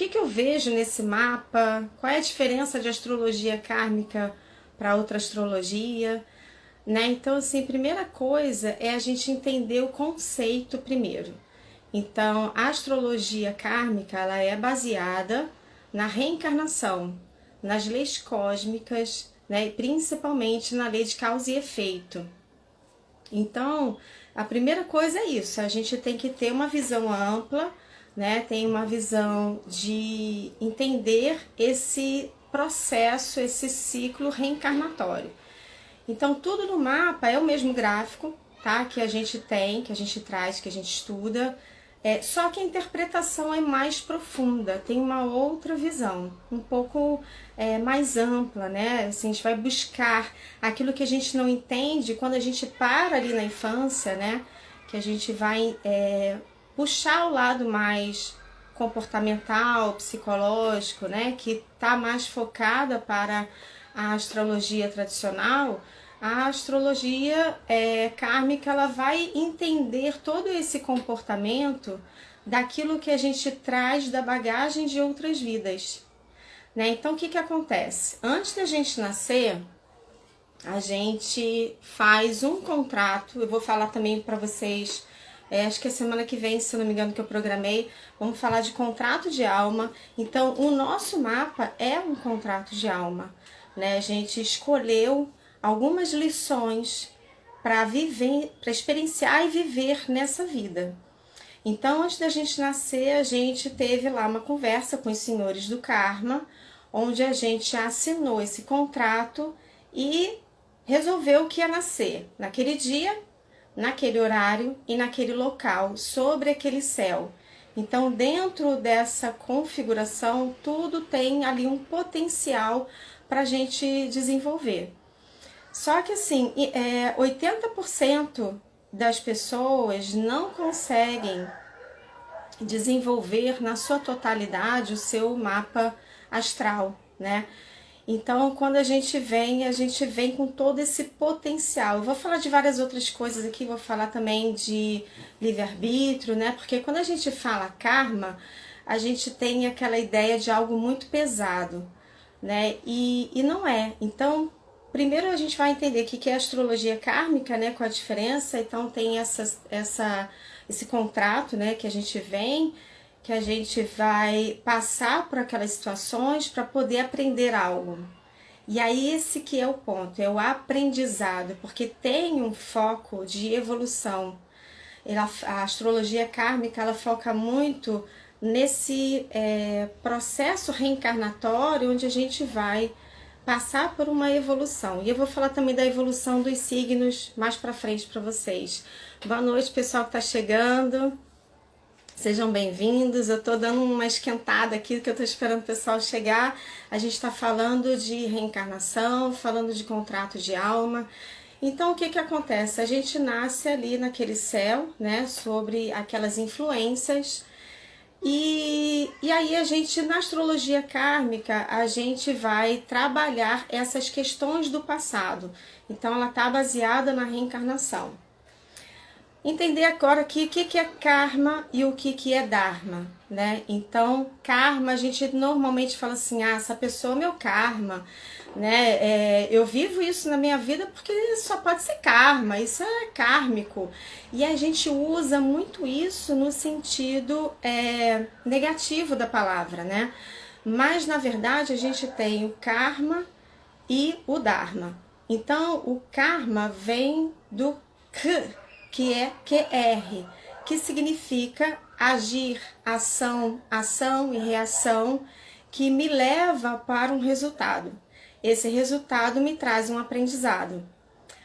que eu vejo nesse mapa? Qual é a diferença de astrologia kármica para outra astrologia? Né? Então, assim, primeira coisa é a gente entender o conceito primeiro. Então, a astrologia kármica, ela é baseada na reencarnação, nas leis cósmicas, né? E principalmente na lei de causa e efeito. Então, a primeira coisa é isso, a gente tem que ter uma visão ampla, né? Tem uma visão de entender esse processo, esse ciclo reencarnatório. Então, tudo no mapa é o mesmo gráfico, tá? Que a gente tem, que a gente traz, que a gente estuda. Só que a interpretação é mais profunda, tem uma outra visão, um pouco mais ampla, né? Assim, a gente vai buscar aquilo que a gente não entende quando a gente para ali na infância, né? Que a gente vai puxar o lado mais comportamental, psicológico, né? Que tá mais focada para a astrologia tradicional. A astrologia kármica, ela vai entender todo esse comportamento daquilo que a gente traz da bagagem de outras vidas, né? Então, o que acontece? Antes da gente nascer, a gente faz um contrato. Eu vou falar também para vocês, acho que a semana que vem, se eu não me engano, que eu programei, vamos falar de contrato de alma. Então, o nosso mapa é um contrato de alma, né? A gente escolheu algumas lições para viver, para experienciar e viver nessa vida. Então, antes da gente nascer, a gente teve lá uma conversa com os senhores do karma, onde a gente assinou esse contrato e resolveu que ia nascer naquele dia, naquele horário e naquele local, sobre aquele céu. Então, dentro dessa configuração, tudo tem ali um potencial para a gente desenvolver. Só que assim, 80% das pessoas não conseguem desenvolver na sua totalidade o seu mapa astral, né? Então, quando a gente vem com todo esse potencial. Eu vou falar de várias outras coisas aqui, vou falar também de livre-arbítrio, né? Porque quando a gente fala karma, a gente tem aquela ideia de algo muito pesado, né? E não é. Então, primeiro a gente vai entender o que é astrologia kármica, né? Qual a diferença. Então, tem esse contrato, né? Que a gente vem, que a gente vai passar por aquelas situações para poder aprender algo. E aí esse que é o ponto, é o aprendizado, porque tem um foco de evolução. A astrologia kármica, ela foca muito nesse processo reencarnatório, onde a gente vai passar por uma evolução. E eu vou falar também da evolução dos signos mais para frente para vocês. Boa noite, pessoal que está chegando. Sejam bem-vindos. Eu tô dando uma esquentada aqui, que eu tô esperando o pessoal chegar. A gente tá falando de reencarnação, falando de contrato de alma. Então, o que acontece? A gente nasce ali naquele céu, né, sobre aquelas influências. E aí a gente, na astrologia kármica, a gente vai trabalhar essas questões do passado. Então, ela tá baseada na reencarnação. Entender agora aqui o que é karma e o que é dharma, né? Então, karma, a gente normalmente fala assim, essa pessoa é meu karma, né? Eu vivo isso na minha vida porque só pode ser karma, isso é kármico. E a gente usa muito isso no sentido negativo da palavra, né? Mas, na verdade, a gente tem o karma e o dharma. Então, o karma vem do k, que é QR, que significa agir, ação, ação e reação, que me leva para um resultado. Esse resultado me traz um aprendizado.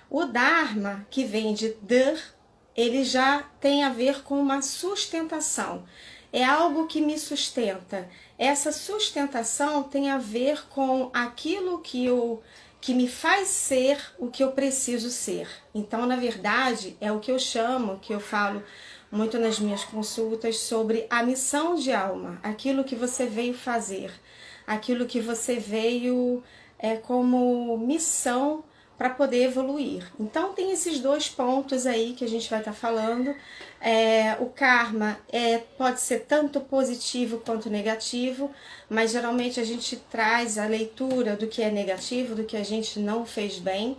O Dharma, que vem de Dar, ele já tem a ver com uma sustentação. É algo que me sustenta. Essa sustentação tem a ver com aquilo que me faz ser o que eu preciso ser. Então, na verdade, é o que eu chamo, que eu falo muito nas minhas consultas, sobre a missão de alma, aquilo que você veio fazer, aquilo que você veio como missão para poder evoluir. Então tem esses dois pontos aí que a gente vai estar falando. O karma pode ser tanto positivo quanto negativo, mas geralmente a gente traz a leitura do que é negativo, do que a gente não fez bem,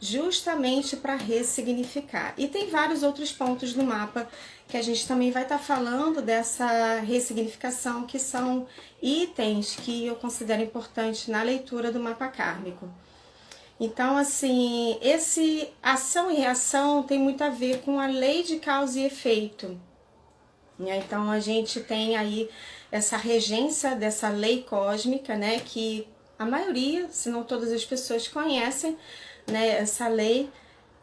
justamente para ressignificar. E tem vários outros pontos no mapa que a gente também vai estar falando dessa ressignificação, que são itens que eu considero importantes na leitura do mapa kármico. Então, assim, esse ação e reação tem muito a ver com a lei de causa e efeito. Então, a gente tem aí essa regência dessa lei cósmica, né, que a maioria, se não todas as pessoas conhecem, né, essa lei,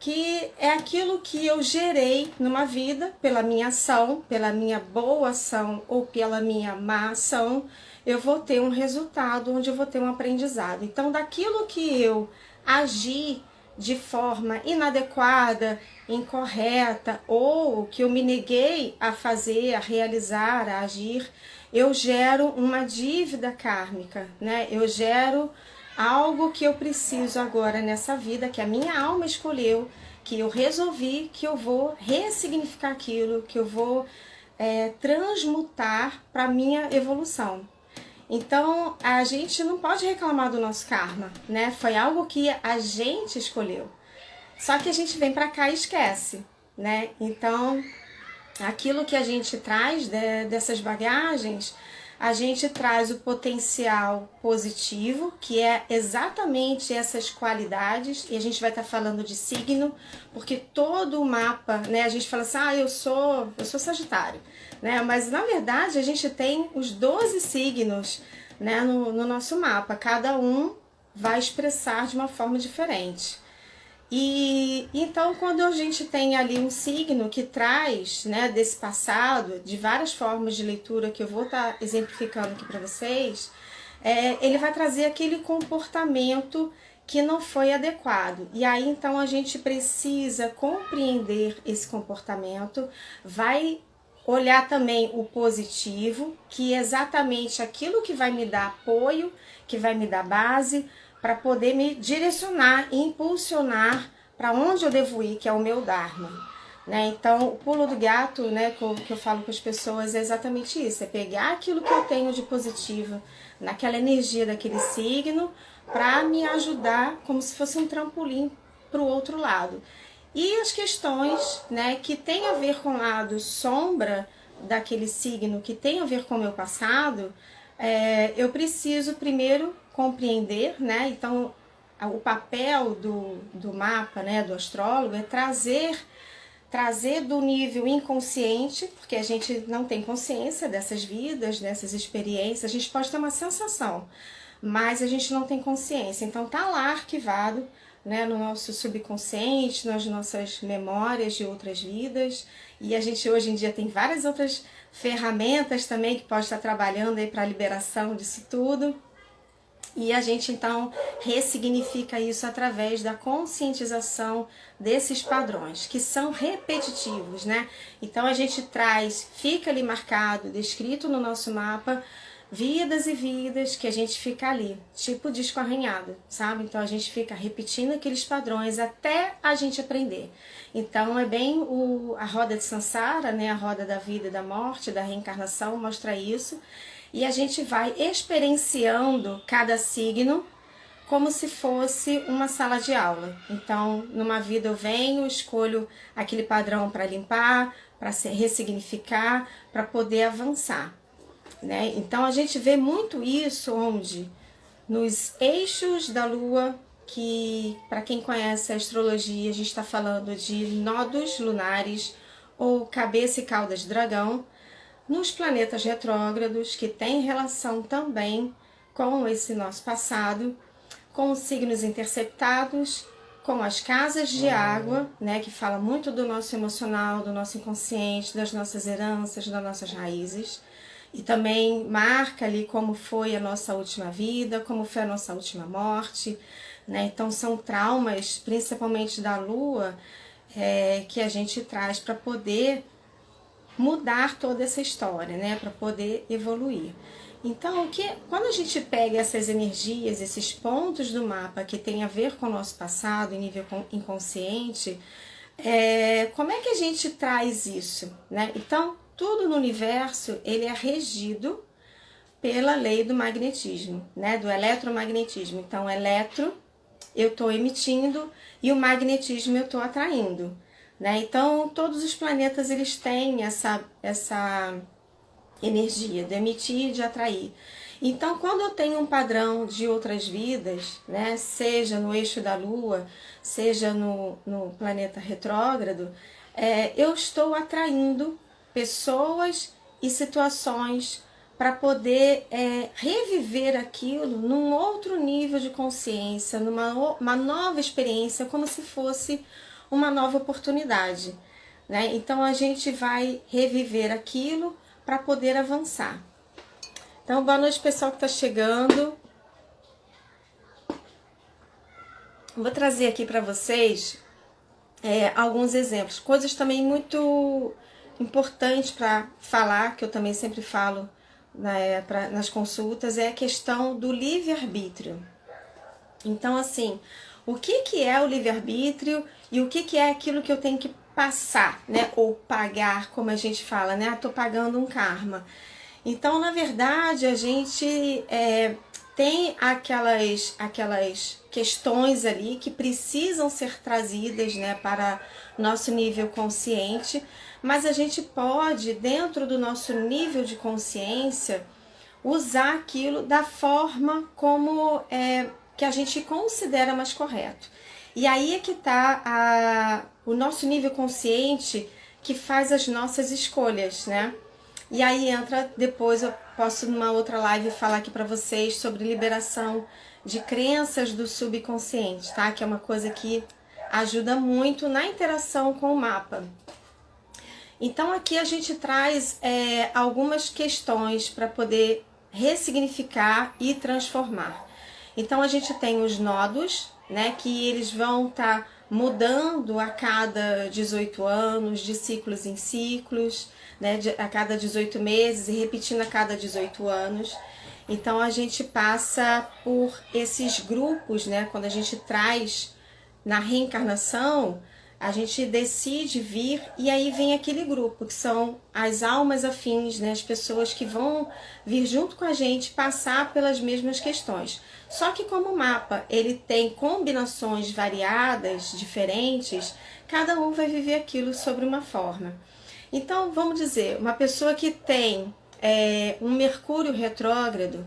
que é aquilo que eu gerei numa vida pela minha ação, pela minha boa ação ou pela minha má ação, eu vou ter um resultado onde eu vou ter um aprendizado. Então, daquilo que eu agi de forma inadequada, incorreta, ou que eu me neguei a fazer, a realizar, a agir, eu gero uma dívida kármica, né? Eu gero algo que eu preciso agora nessa vida, que a minha alma escolheu, que eu resolvi que eu vou ressignificar aquilo, que eu vou transmutar para a minha evolução. Então, a gente não pode reclamar do nosso karma, né? Foi algo que a gente escolheu. Só que a gente vem para cá e esquece, né? Então, aquilo que a gente traz dessas bagagens, a gente traz o potencial positivo, que é exatamente essas qualidades, e a gente vai estar falando de signo, porque todo o mapa, né, a gente fala assim, eu sou Sagitário, né, mas na verdade a gente tem os 12 signos, né, no nosso mapa, cada um vai expressar de uma forma diferente. E então, quando a gente tem ali um signo que traz, né, desse passado, de várias formas de leitura que eu vou estar exemplificando aqui para vocês, ele vai trazer aquele comportamento que não foi adequado. E aí, então, a gente precisa compreender esse comportamento, vai olhar também o positivo, que é exatamente aquilo que vai me dar apoio, que vai me dar base, para poder me direcionar e impulsionar para onde eu devo ir, que é o meu Dharma. Né? Então, o pulo do gato, né, que eu falo com as pessoas, é exatamente isso, é pegar aquilo que eu tenho de positivo, naquela energia daquele signo, para me ajudar como se fosse um trampolim para o outro lado. E as questões, né, que tem a ver com o lado sombra daquele signo, que tem a ver com o meu passado, eu preciso primeiro compreender, né? Então, o papel do mapa, né, do astrólogo, é trazer do nível inconsciente, porque a gente não tem consciência dessas vidas, dessas experiências, a gente pode ter uma sensação, mas a gente não tem consciência. Então, tá lá arquivado, né, no nosso subconsciente, nas nossas memórias de outras vidas, e a gente hoje em dia tem várias outras ferramentas também que pode estar trabalhando aí para a liberação disso tudo. E a gente então ressignifica isso através da conscientização desses padrões, que são repetitivos, né? Então a gente traz, fica ali marcado, descrito no nosso mapa, vidas e vidas que a gente fica ali, tipo disco arranhado, sabe? Então a gente fica repetindo aqueles padrões até a gente aprender. Então é bem a roda de Sansara, né? A roda da vida e da morte, da reencarnação, mostra isso. E a gente vai experienciando cada signo como se fosse uma sala de aula. Então, numa vida eu venho, escolho aquele padrão para limpar, para ressignificar, para poder avançar. Né? Então, a gente vê muito isso onde? Nos eixos da Lua, que para quem conhece a astrologia, a gente está falando de nodos lunares ou cabeça e cauda de dragão, nos planetas retrógrados, que tem relação também com esse nosso passado, com os signos interceptados, com as casas de água, né, que fala muito do nosso emocional, do nosso inconsciente, das nossas heranças, das nossas raízes, e também marca ali como foi a nossa última vida, como foi a nossa última morte, né? Então são traumas, principalmente da Lua, que a gente traz para poder mudar toda essa história, né, para poder evoluir. Então, quando a gente pega essas energias, esses pontos do mapa que tem a ver com o nosso passado, em nível inconsciente, como é que a gente traz isso, né? Então, tudo no universo, ele é regido pela lei do magnetismo, né? Do eletromagnetismo. Então, eletro, eu estou emitindo, e o magnetismo eu estou atraindo, né? Então, todos os planetas, eles têm essa energia de emitir e de atrair. Então, quando eu tenho um padrão de outras vidas, né, seja no eixo da Lua, seja no planeta retrógrado, eu estou atraindo pessoas e situações para poder reviver aquilo num outro nível de consciência, uma nova experiência, como se fosse uma nova oportunidade, né? Então a gente vai reviver aquilo para poder avançar. Então, boa noite, pessoal que está chegando. Vou trazer aqui para vocês alguns exemplos, coisas também muito importantes para falar, que eu também sempre falo nas consultas, é a questão do livre-arbítrio. Então, assim, o que é o livre-arbítrio e o que é aquilo que eu tenho que passar, né? Ou pagar, como a gente fala, né? Tô pagando um karma. Então, na verdade, a gente tem aquelas questões ali que precisam ser trazidas, né, para nosso nível consciente, mas a gente pode, dentro do nosso nível de consciência, usar aquilo da forma como que a gente considera mais correto. E aí é que está o nosso nível consciente que faz as nossas escolhas, né? E aí entra, depois eu posso numa outra live falar aqui para vocês sobre liberação de crenças do subconsciente, tá? Que é uma coisa que ajuda muito na interação com o mapa. Então aqui a gente traz algumas questões para poder ressignificar e transformar. Então a gente tem os nodos, né? Que eles vão estar mudando a cada 18 anos, de ciclos em ciclos, né, a cada 18 meses e repetindo a cada 18 anos. Então a gente passa por esses grupos, né? Quando a gente traz na reencarnação, a gente decide vir e aí vem aquele grupo, que são as almas afins, né? As pessoas que vão vir junto com a gente passar pelas mesmas questões. Só que como o mapa ele tem combinações variadas, diferentes, cada um vai viver aquilo sobre uma forma. Então, vamos dizer, uma pessoa que tem um Mercúrio retrógrado,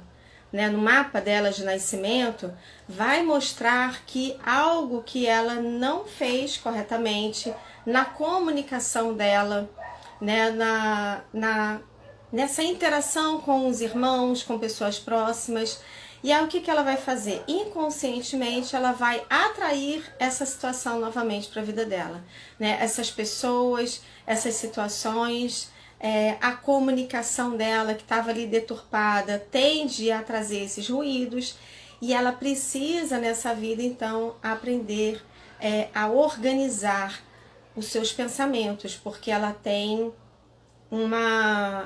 né, no mapa dela de nascimento, vai mostrar que algo que ela não fez corretamente na comunicação dela, né, nessa interação com os irmãos, com pessoas próximas. E aí o que ela vai fazer? Inconscientemente ela vai atrair essa situação novamente para a vida dela, né? Essas pessoas, essas situações, a comunicação dela que estava ali deturpada tende a trazer esses ruídos e ela precisa nessa vida então aprender a organizar os seus pensamentos, porque ela tem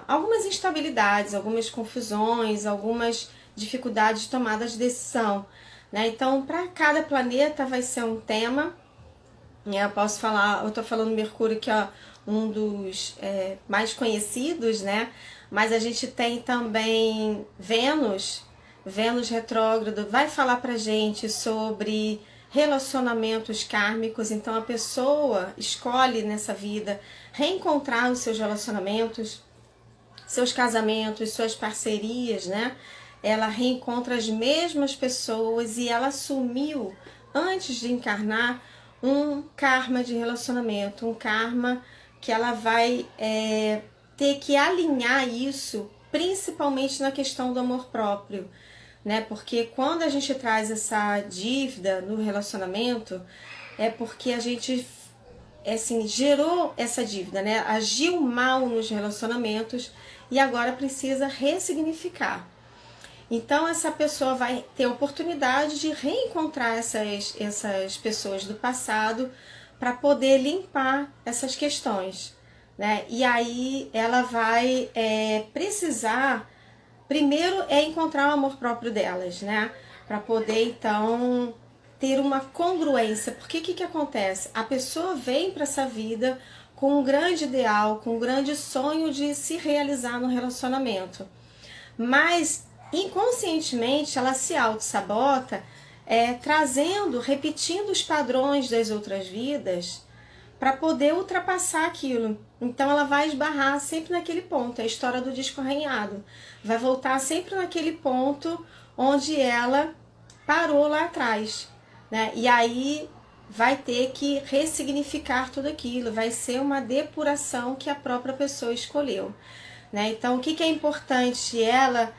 algumas instabilidades, algumas confusões, algumas dificuldades de tomada de decisão, né? Então, para cada planeta vai ser um tema. Eu posso falar, eu estou falando Mercúrio, que é um dos mais conhecidos, né? Mas a gente tem também Vênus retrógrado, vai falar pra gente sobre relacionamentos kármicos. Então a pessoa escolhe nessa vida reencontrar os seus relacionamentos, seus casamentos, suas parcerias, né? Ela reencontra as mesmas pessoas e ela assumiu, antes de encarnar, um karma de relacionamento, um karma que ela vai ter que alinhar isso, principalmente na questão do amor próprio, né? Porque quando a gente traz essa dívida no relacionamento, é porque a gente assim, gerou essa dívida, né? Agiu mal nos relacionamentos e agora precisa ressignificar. Então essa pessoa vai ter a oportunidade de reencontrar essas pessoas do passado para poder limpar essas questões, né? E aí ela vai precisar primeiro é encontrar o amor próprio delas, né? Para poder, então, ter uma congruência. Porque o que acontece? A pessoa vem para essa vida com um grande ideal, com um grande sonho de se realizar no relacionamento. Mas, inconscientemente, ela se auto-sabota, trazendo, repetindo os padrões das outras vidas para poder ultrapassar aquilo. Então ela vai esbarrar sempre naquele ponto, é a história do disco arranhado. Vai voltar sempre naquele ponto onde ela parou lá atrás, né? E aí vai ter que ressignificar tudo aquilo, vai ser uma depuração que a própria pessoa escolheu, né? Então o que é importante ela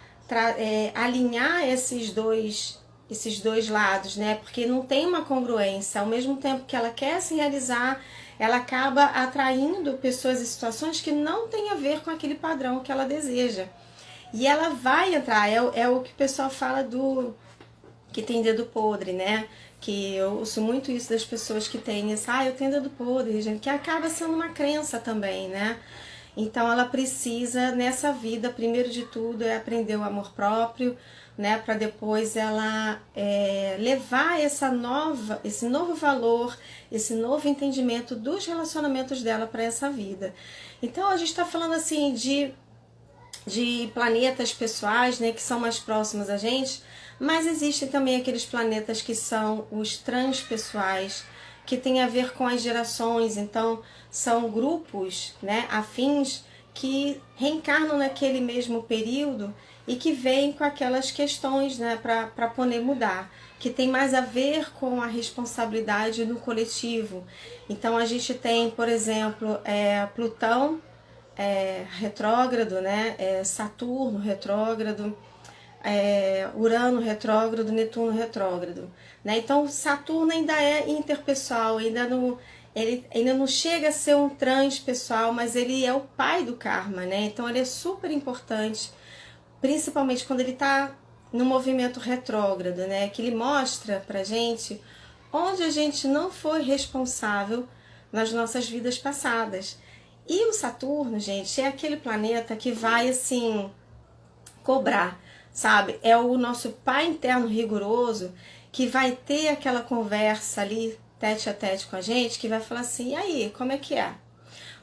alinhar esses dois lados, né? Porque não tem uma congruência. Ao mesmo tempo que ela quer se realizar, ela acaba atraindo pessoas e situações que não têm a ver com aquele padrão que ela deseja. E ela vai entrar, é o que o pessoal fala do que tem dedo podre, né? Que eu ouço muito isso das pessoas que têm isso, eu tenho dedo podre, gente, que acaba sendo uma crença também, né? Então ela precisa, nessa vida, primeiro de tudo, é aprender o amor próprio, né, para depois ela levar esse novo valor, esse novo entendimento dos relacionamentos dela para essa vida. Então a gente está falando assim de planetas pessoais, né, que são mais próximos a gente, mas existem também aqueles planetas que são os transpessoais, que tem a ver com as gerações. Então são grupos, né, afins que reencarnam naquele mesmo período e que vêm com aquelas questões, né, para poder mudar, que tem mais a ver com a responsabilidade do coletivo. Então a gente tem, por exemplo, Plutão retrógrado, né, Saturno retrógrado, Urano retrógrado, Netuno retrógrado, né? Então Saturno ainda é interpessoal, ele ainda não chega a ser um transpessoal, mas ele é o pai do karma, né? Então ele é super importante, principalmente quando ele está no movimento retrógrado, né? Que ele mostra pra gente onde a gente não foi responsável nas nossas vidas passadas. E o Saturno, gente, é aquele planeta que vai assim cobrar, sabe? É o nosso pai interno rigoroso que vai ter aquela conversa ali tete a tete com a gente, que vai falar assim: e aí, como é que é?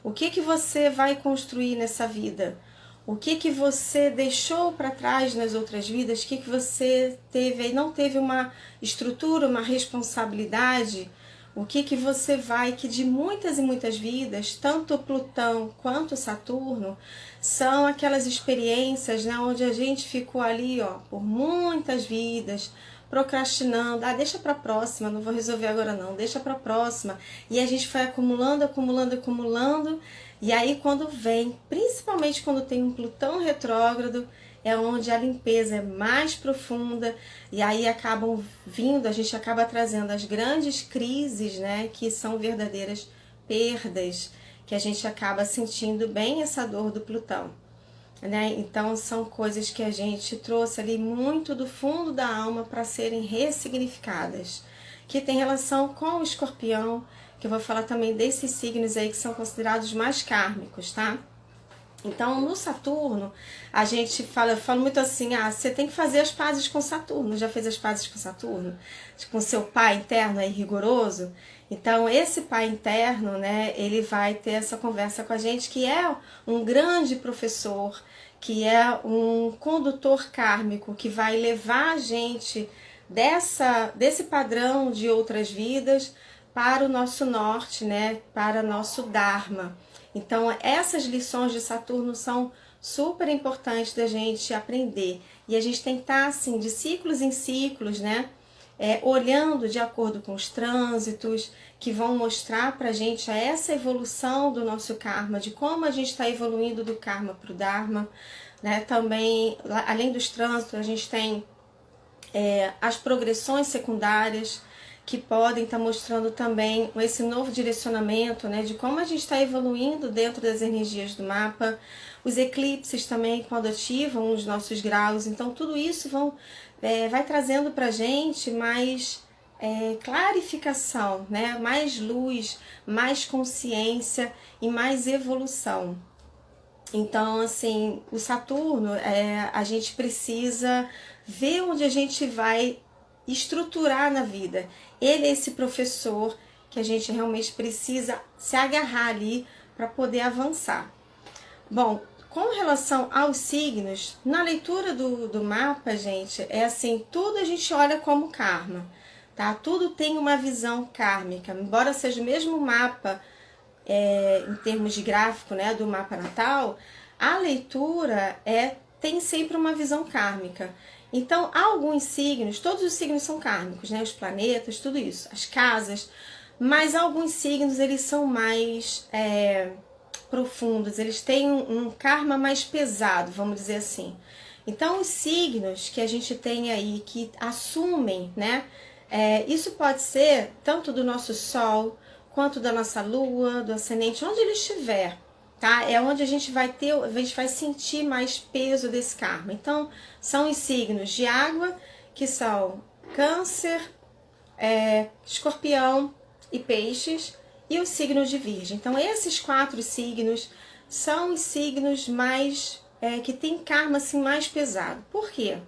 O que você vai construir nessa vida? O que você deixou para trás nas outras vidas? O que você teve e não teve uma estrutura, uma responsabilidade? O que você vai, que de muitas e muitas vidas, tanto Plutão quanto Saturno, são aquelas experiências, né, onde a gente ficou ali, ó, por muitas vidas, procrastinando, deixa para próxima, não vou resolver agora não, deixa para próxima. E a gente foi acumulando, acumulando, acumulando, e aí quando vem, principalmente quando tem um Plutão retrógrado, é onde a limpeza é mais profunda, e aí acabam vindo, a gente acaba trazendo as grandes crises, né, que são verdadeiras perdas, que a gente acaba sentindo bem essa dor do Plutão, né? Então são coisas que a gente trouxe ali muito do fundo da alma para serem ressignificadas, que tem relação com o Escorpião, que eu vou falar também desses signos aí que são considerados mais kármicos, tá? Então, no Saturno, a gente fala, eu falo muito assim, você tem que fazer as pazes com Saturno. Já fez as pazes com Saturno? Com seu pai interno aí rigoroso? Então, esse pai interno, né, ele vai ter essa conversa com a gente, que é um grande professor, que é um condutor kármico, que vai levar a gente desse padrão de outras vidas para o nosso norte, né, para nosso Dharma. Então essas lições de Saturno são super importantes da gente aprender, e a gente tem que estar assim de ciclos em ciclos, né, olhando de acordo com os trânsitos que vão mostrar pra gente essa evolução do nosso karma, de como a gente está evoluindo do karma para o Dharma, né. Também, além dos trânsitos, a gente tem as progressões secundárias, que podem estar mostrando também esse novo direcionamento, né, de como a gente está evoluindo dentro das energias do mapa. Os eclipses também, quando ativam os nossos graus. Então tudo isso vai trazendo para a gente mais clarificação, né, mais luz, mais consciência e mais evolução. Então, assim, o Saturno, a gente precisa ver onde a gente vai estruturar na vida. Ele é esse professor que a gente realmente precisa se agarrar ali para poder avançar. Bom, com relação aos signos, na leitura do mapa, gente, é assim, tudo a gente olha como karma, tá? Tudo tem uma visão kármica, embora seja o mesmo mapa, em termos de gráfico, né, do mapa natal, a leitura tem sempre uma visão kármica. Então, alguns signos, todos os signos são kármicos, né, os planetas, tudo isso, as casas, mas alguns signos eles são mais profundos, eles têm um karma mais pesado, vamos dizer assim. Então, os signos que a gente tem aí, que assumem, né, isso pode ser tanto do nosso Sol, quanto da nossa Lua, do ascendente, onde ele estiver, tá? É onde a gente vai sentir mais peso desse karma. Então, são os signos de água, que são Câncer, Escorpião e Peixes, e o signo de Virgem. Então, esses 4 signos são os signos mais que tem karma assim mais pesado. Por quê?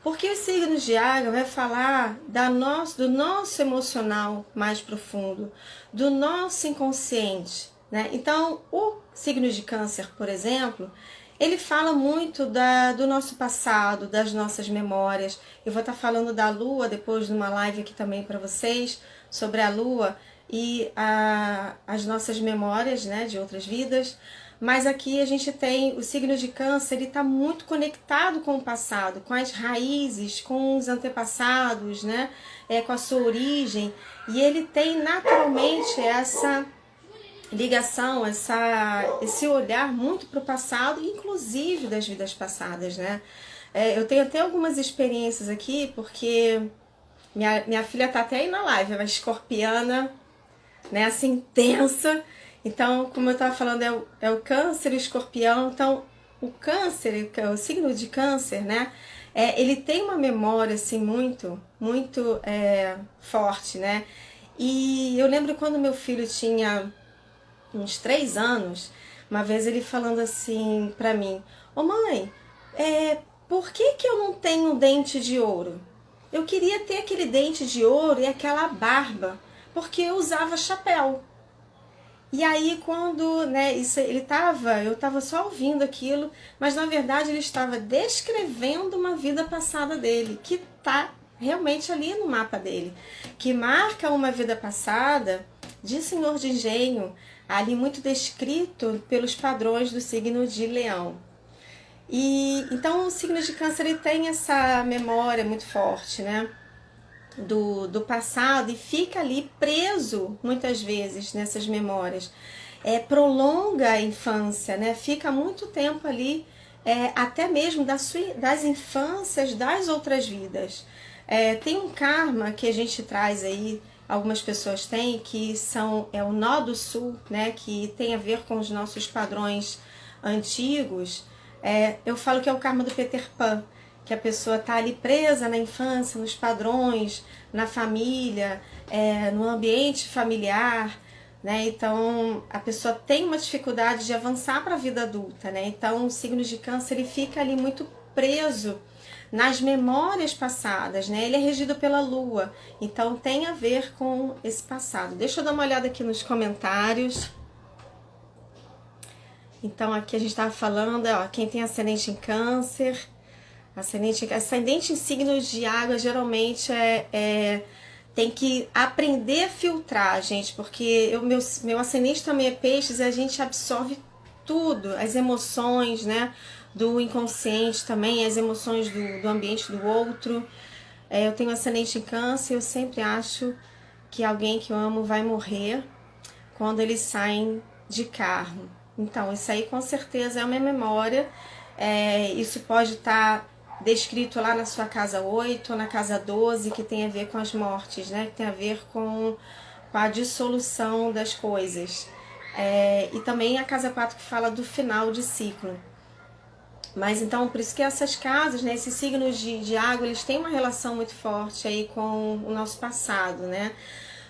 Porque os signos de água vai falar do nosso emocional mais profundo, do nosso inconsciente, né? Então, o signo de Câncer, por exemplo, ele fala muito do nosso passado, das nossas memórias. Eu vou estar falando da Lua depois de uma live aqui também para vocês, sobre a Lua e as nossas memórias, né, de outras vidas. Mas aqui a gente tem o signo de Câncer, ele está muito conectado com o passado, com as raízes, com os antepassados, né? Com a sua origem. E ele tem naturalmente essa ligação, esse olhar muito para o passado, inclusive das vidas passadas, né? Eu tenho até algumas experiências aqui, porque minha filha está até aí na live, ela é escorpiana, né? Assim, tensa. Então, como eu estava falando, é o Câncer e o Escorpião. Então, o Câncer, o signo de Câncer, né? Ele tem uma memória, assim, muito forte, né? E eu lembro quando meu filho tinha uns 3 anos, uma vez ele falando assim pra mim: ô mãe, por que eu não tenho dente de ouro? Eu queria ter aquele dente de ouro e aquela barba, porque eu usava chapéu. E aí quando, né, eu estava só ouvindo aquilo, mas na verdade ele estava descrevendo uma vida passada dele, que tá realmente ali no mapa dele, que marca uma vida passada de senhor de engenho, ali muito descrito pelos padrões do signo de Leão. E então o signo de Câncer ele tem essa memória muito forte, né? Do passado, e fica ali preso muitas vezes nessas memórias, prolonga a infância, né? Fica muito tempo ali, até mesmo das infâncias das outras vidas. Tem um karma que a gente traz aí, algumas pessoas têm, que é o nó do sul, né? Que tem a ver com os nossos padrões antigos. Eu falo que é o karma do Peter Pan, que a pessoa está ali presa na infância, nos padrões, na família, no ambiente familiar, né? Então a pessoa tem uma dificuldade de avançar para a vida adulta, né? Então o signo de Câncer ele fica ali muito preso nas memórias passadas, né? Ele é regido pela Lua, então tem a ver com esse passado. Deixa eu dar uma olhada aqui nos comentários. Então aqui a gente estava falando, quem tem ascendente em Câncer. Ascendente em signos de água geralmente tem que aprender a filtrar, gente, porque meu ascendente também é Peixes e a gente absorve tudo, as emoções, né, do inconsciente também, as emoções do ambiente do outro. Eu tenho ascendente em Câncer, eu sempre acho que alguém que eu amo vai morrer quando eles saem de carro. Então, isso aí com certeza é uma memória. Isso pode estar descrito lá na sua casa 8 ou na casa 12, que tem a ver com as mortes, né? Que tem a ver com a dissolução das coisas. E também a casa 4 que fala do final de ciclo. Mas então, por isso que essas casas, né, esses signos de água, eles têm uma relação muito forte aí com o nosso passado, né?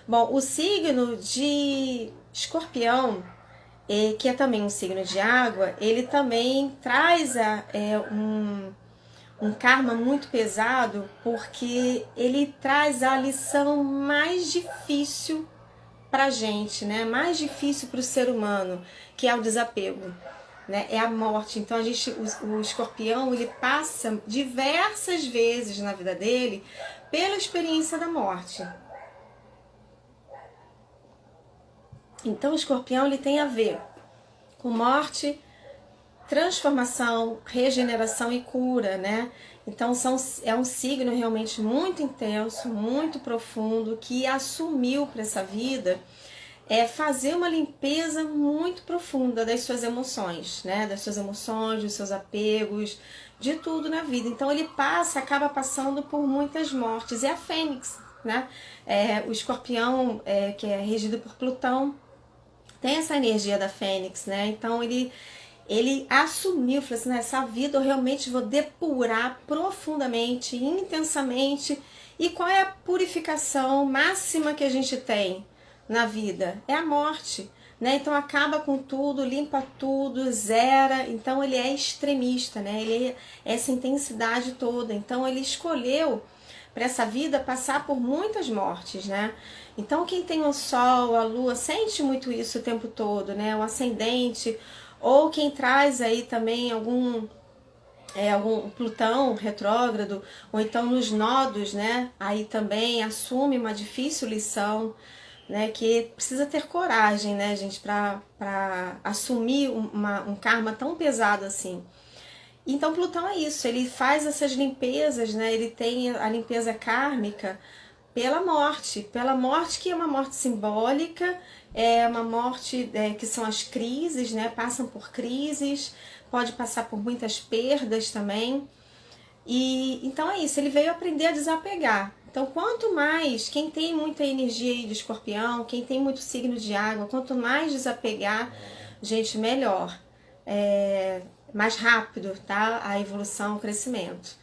Bom, o signo de Escorpião, que é também um signo de água, ele também traz um karma muito pesado, porque ele traz a lição mais difícil pra gente, né? Mais difícil para o ser humano, que é o desapego, né? É a morte. Então o escorpião, ele passa diversas vezes na vida dele pela experiência da morte. Então o escorpião, ele tem a ver com morte, transformação, regeneração e cura, né? Então é um signo realmente muito intenso, muito profundo, que assumiu para essa vida fazer uma limpeza muito profunda das suas emoções, né? Das suas emoções, dos seus apegos, de tudo na vida. Então ele acaba passando por muitas mortes. É a Fênix, né? O escorpião, que é regido por Plutão, tem essa energia da Fênix, né? Então ele assumiu, falou assim, nessa vida eu realmente vou depurar profundamente, intensamente. E qual é a purificação máxima que a gente tem na vida? É a morte, né? Então acaba com tudo, limpa tudo, zera. Então ele é extremista, né? Ele é essa intensidade toda. Então ele escolheu para essa vida passar por muitas mortes, né? Então quem tem o Sol, a Lua, sente muito isso o tempo todo, né? O ascendente, ou quem traz aí também algum Plutão retrógrado, ou então nos nodos, né? Aí também assume uma difícil lição, né? Que precisa ter coragem, né, gente, para assumir um karma tão pesado assim. Então Plutão é isso, ele faz essas limpezas, né? Ele tem a limpeza kármica pela morte que é uma morte simbólica, é uma morte que são as crises, né? Passam por crises, pode passar por muitas perdas também. E então é isso, ele veio aprender a desapegar. Então quanto mais, quem tem muita energia aí de escorpião, quem tem muito signo de água, quanto mais desapegar, gente, melhor. Mais rápido, tá? A evolução, o crescimento.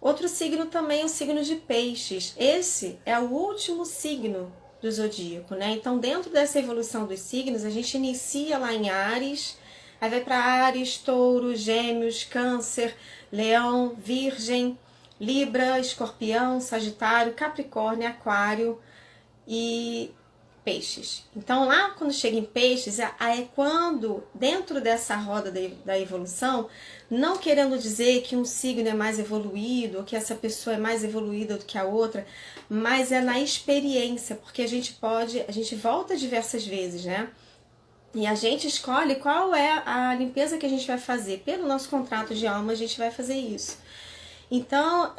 Outro signo também é o signo de peixes. Esse é o último signo do zodíaco, né? Então, dentro dessa evolução dos signos, a gente inicia lá em Áries, aí vai para Áries, Touro, Gêmeos, Câncer, Leão, Virgem, Libra, Escorpião, Sagitário, Capricórnio, Aquário e Peixes. Então lá quando chega em Peixes, é quando dentro dessa roda da evolução, não querendo dizer que um signo é mais evoluído, ou que essa pessoa é mais evoluída do que a outra, mas é na experiência, porque a gente volta diversas vezes, né? E a gente escolhe qual é a limpeza que a gente vai fazer. Pelo nosso contrato de alma, a gente vai fazer isso. Então,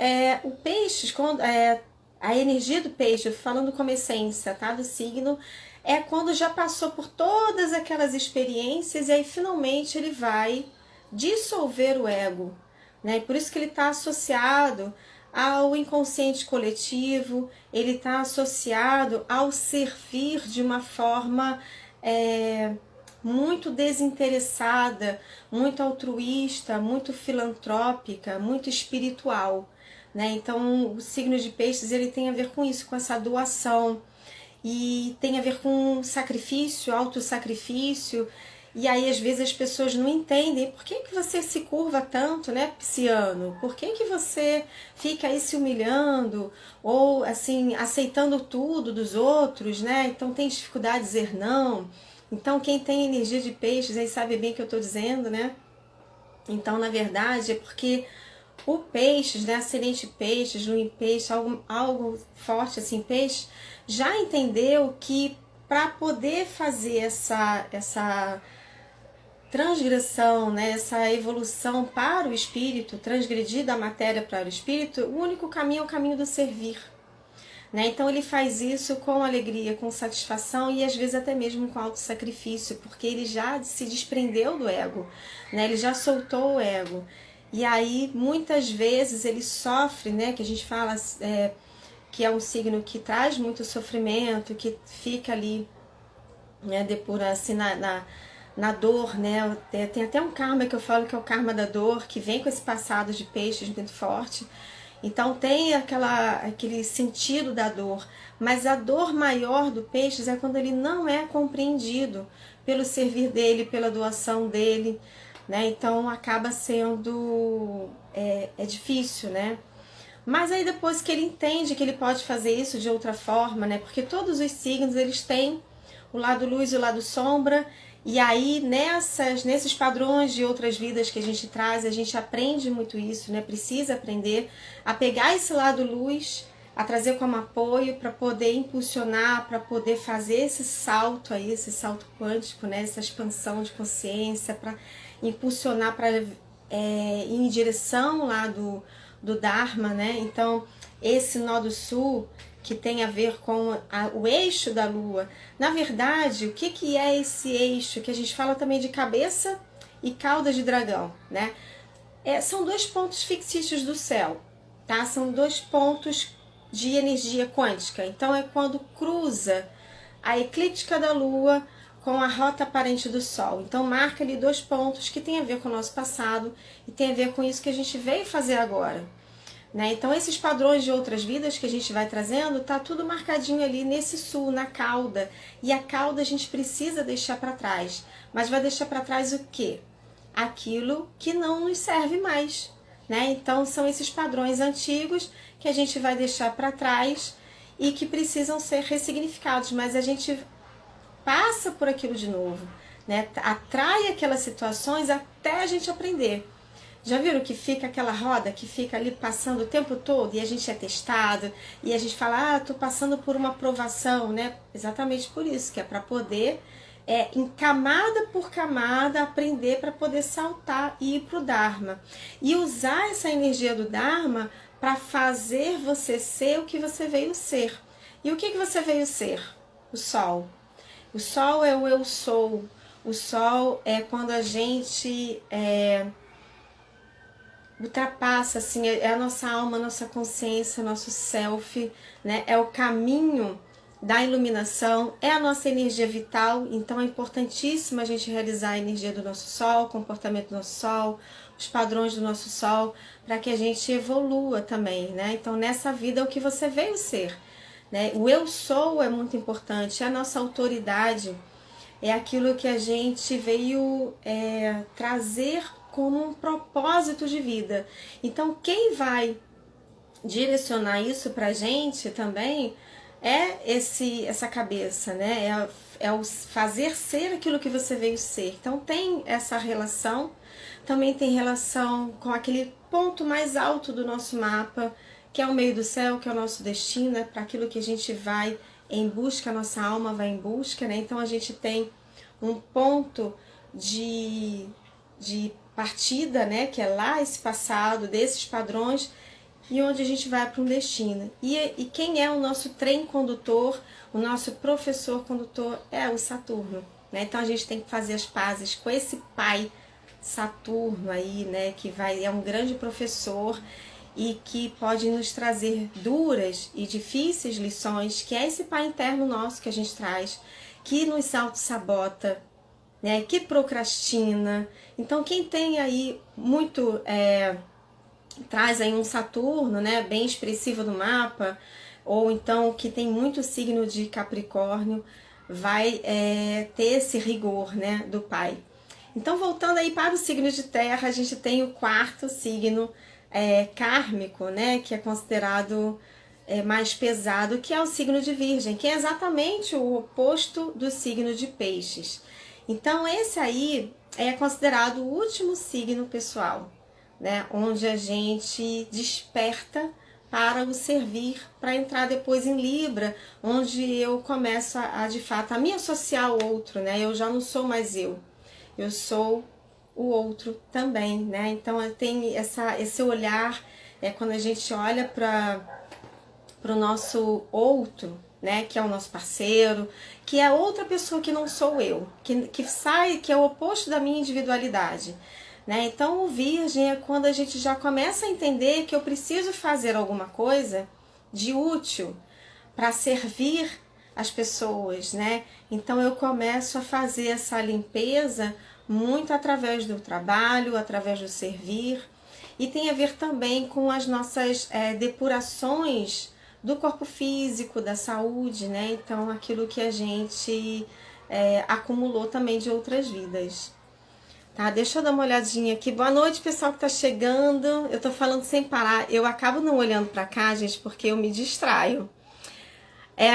o Peixes, a energia do peixe, falando como essência, tá, do signo, é quando já passou por todas aquelas experiências e aí finalmente ele vai dissolver o ego, né? Por isso que ele está associado ao inconsciente coletivo, ele está associado ao servir de uma forma muito desinteressada, muito altruísta, muito filantrópica, muito espiritual, né? Então o signo de peixes, ele tem a ver com isso, com essa doação, e tem a ver com sacrifício, autossacrifício. E aí às vezes as pessoas não entendem por que você se curva tanto, né, pisciano? Por que você fica aí se humilhando ou assim aceitando tudo dos outros, né? Então tem dificuldade de dizer não. Então quem tem energia de peixes aí sabe bem o que eu estou dizendo, né? Então na verdade é porque o peixes, né, ascendente peixes, lua em peixe, algo forte assim, peixe, já entendeu que para poder fazer essa transgressão, né, essa evolução para o espírito, transgredir da matéria para o espírito, o único caminho é o caminho do servir. Né? Então ele faz isso com alegria, com satisfação e às vezes até mesmo com autossacrifício, porque ele já se desprendeu do ego, né? Ele já soltou o ego. E aí muitas vezes ele sofre, né? Que a gente fala que é um signo que traz muito sofrimento, que fica ali, né? Assim, na dor, né? Tem até um karma que eu falo que é o karma da dor, que vem com esse passado de peixes muito forte. Então tem aquele sentido da dor, mas a dor maior do peixe é quando ele não é compreendido pelo servir dele, pela doação dele, né? Então acaba sendo difícil, né? Mas aí depois que ele entende que ele pode fazer isso de outra forma, né? Porque todos os signos eles têm o lado luz e o lado sombra, e aí nesses padrões de outras vidas que a gente traz, a gente aprende muito isso, né? Precisa aprender a pegar esse lado luz, a trazer como apoio para poder impulsionar, para poder fazer esse salto aí, esse salto quântico, né? Essa expansão de consciência, para impulsionar para ir em direção lá do Dharma, né? Então, esse nó do sul, que tem a ver com o eixo da lua. Na verdade, o que é esse eixo? Que a gente fala também de cabeça e cauda de dragão, né? São dois pontos fictícios do céu, tá? São dois pontos de energia quântica. Então, é quando cruza a eclíptica da lua com a rota aparente do Sol. Então marca ali dois pontos que tem a ver com o nosso passado e tem a ver com isso que a gente veio fazer agora, né? Então esses padrões de outras vidas que a gente vai trazendo, tá tudo marcadinho ali nesse sul, na cauda. E a cauda a gente precisa deixar para trás. Mas vai deixar para trás o quê? Aquilo que não nos serve mais, né? Então são esses padrões antigos que a gente vai deixar para trás e que precisam ser ressignificados, mas a gente passa por aquilo de novo, né? Atrai aquelas situações até a gente aprender. Já viram que fica aquela roda que fica ali passando o tempo todo e a gente é testado e a gente fala, tô passando por uma provação, né? Exatamente por isso, que é para poder, em camada por camada, aprender para poder saltar e ir pro Dharma. E usar essa energia do Dharma para fazer você ser o que você veio ser. E o que você veio ser? O Sol. O Sol é o eu sou. O Sol é quando a gente ultrapassa, assim, é a nossa alma, a nossa consciência, nosso self, né? É o caminho da iluminação, é a nossa energia vital. Então é importantíssimo a gente realizar a energia do nosso Sol, o comportamento do nosso Sol, os padrões do nosso Sol, para que a gente evolua também, né? Então nessa vida é o que você veio ser, né? O eu sou é muito importante, é a nossa autoridade, é aquilo que a gente veio trazer como um propósito de vida. Então quem vai direcionar isso pra gente também é essa cabeça, né? É o fazer ser aquilo que você veio ser. Então tem essa relação, também tem relação com aquele ponto mais alto do nosso mapa, que é o meio do céu, que é o nosso destino, né? Para aquilo que a gente vai em busca, a nossa alma vai em busca, né? Então a gente tem um ponto de partida, né? Que é lá esse passado, desses padrões, e onde a gente vai para um destino. E quem é o nosso trem condutor, o nosso professor condutor é o Saturno, né? Então a gente tem que fazer as pazes com esse pai Saturno aí, né? Que é um grande professor e que pode nos trazer duras e difíceis lições, que é esse pai interno nosso que a gente traz, que nos auto-sabota, né? Que procrastina. Então quem tem aí muito... traz aí um Saturno, né, bem expressivo no mapa, ou então que tem muito signo de Capricórnio, vai ter esse rigor, né, do pai. Então, voltando aí para o signo de Terra, a gente tem o quarto signo kármico, né, que é considerado mais pesado, que é o signo de Virgem, que é exatamente o oposto do signo de Peixes. Então, esse aí é considerado o último signo pessoal, né, onde a gente desperta para o servir, para entrar depois em Libra, onde eu começo de fato a me associar ao outro, né? Eu já não sou mais eu sou o outro também, né? Então tem esse olhar, quando a gente olha para o nosso outro, né? Que é o nosso parceiro, que é outra pessoa que não sou eu, que sai, que é o oposto da minha individualidade. Né? Então o Virgem é quando a gente já começa a entender que eu preciso fazer alguma coisa de útil para servir as pessoas, né? Então eu começo a fazer essa limpeza muito através do trabalho, através do servir, e tem a ver também com as nossas depurações do corpo físico, da saúde, né? Então, aquilo que a gente acumulou também de outras vidas. Tá, deixa eu dar uma olhadinha aqui. Boa noite, pessoal que tá chegando. Eu tô falando sem parar. Eu acabo não olhando pra cá, gente, porque eu me distraio.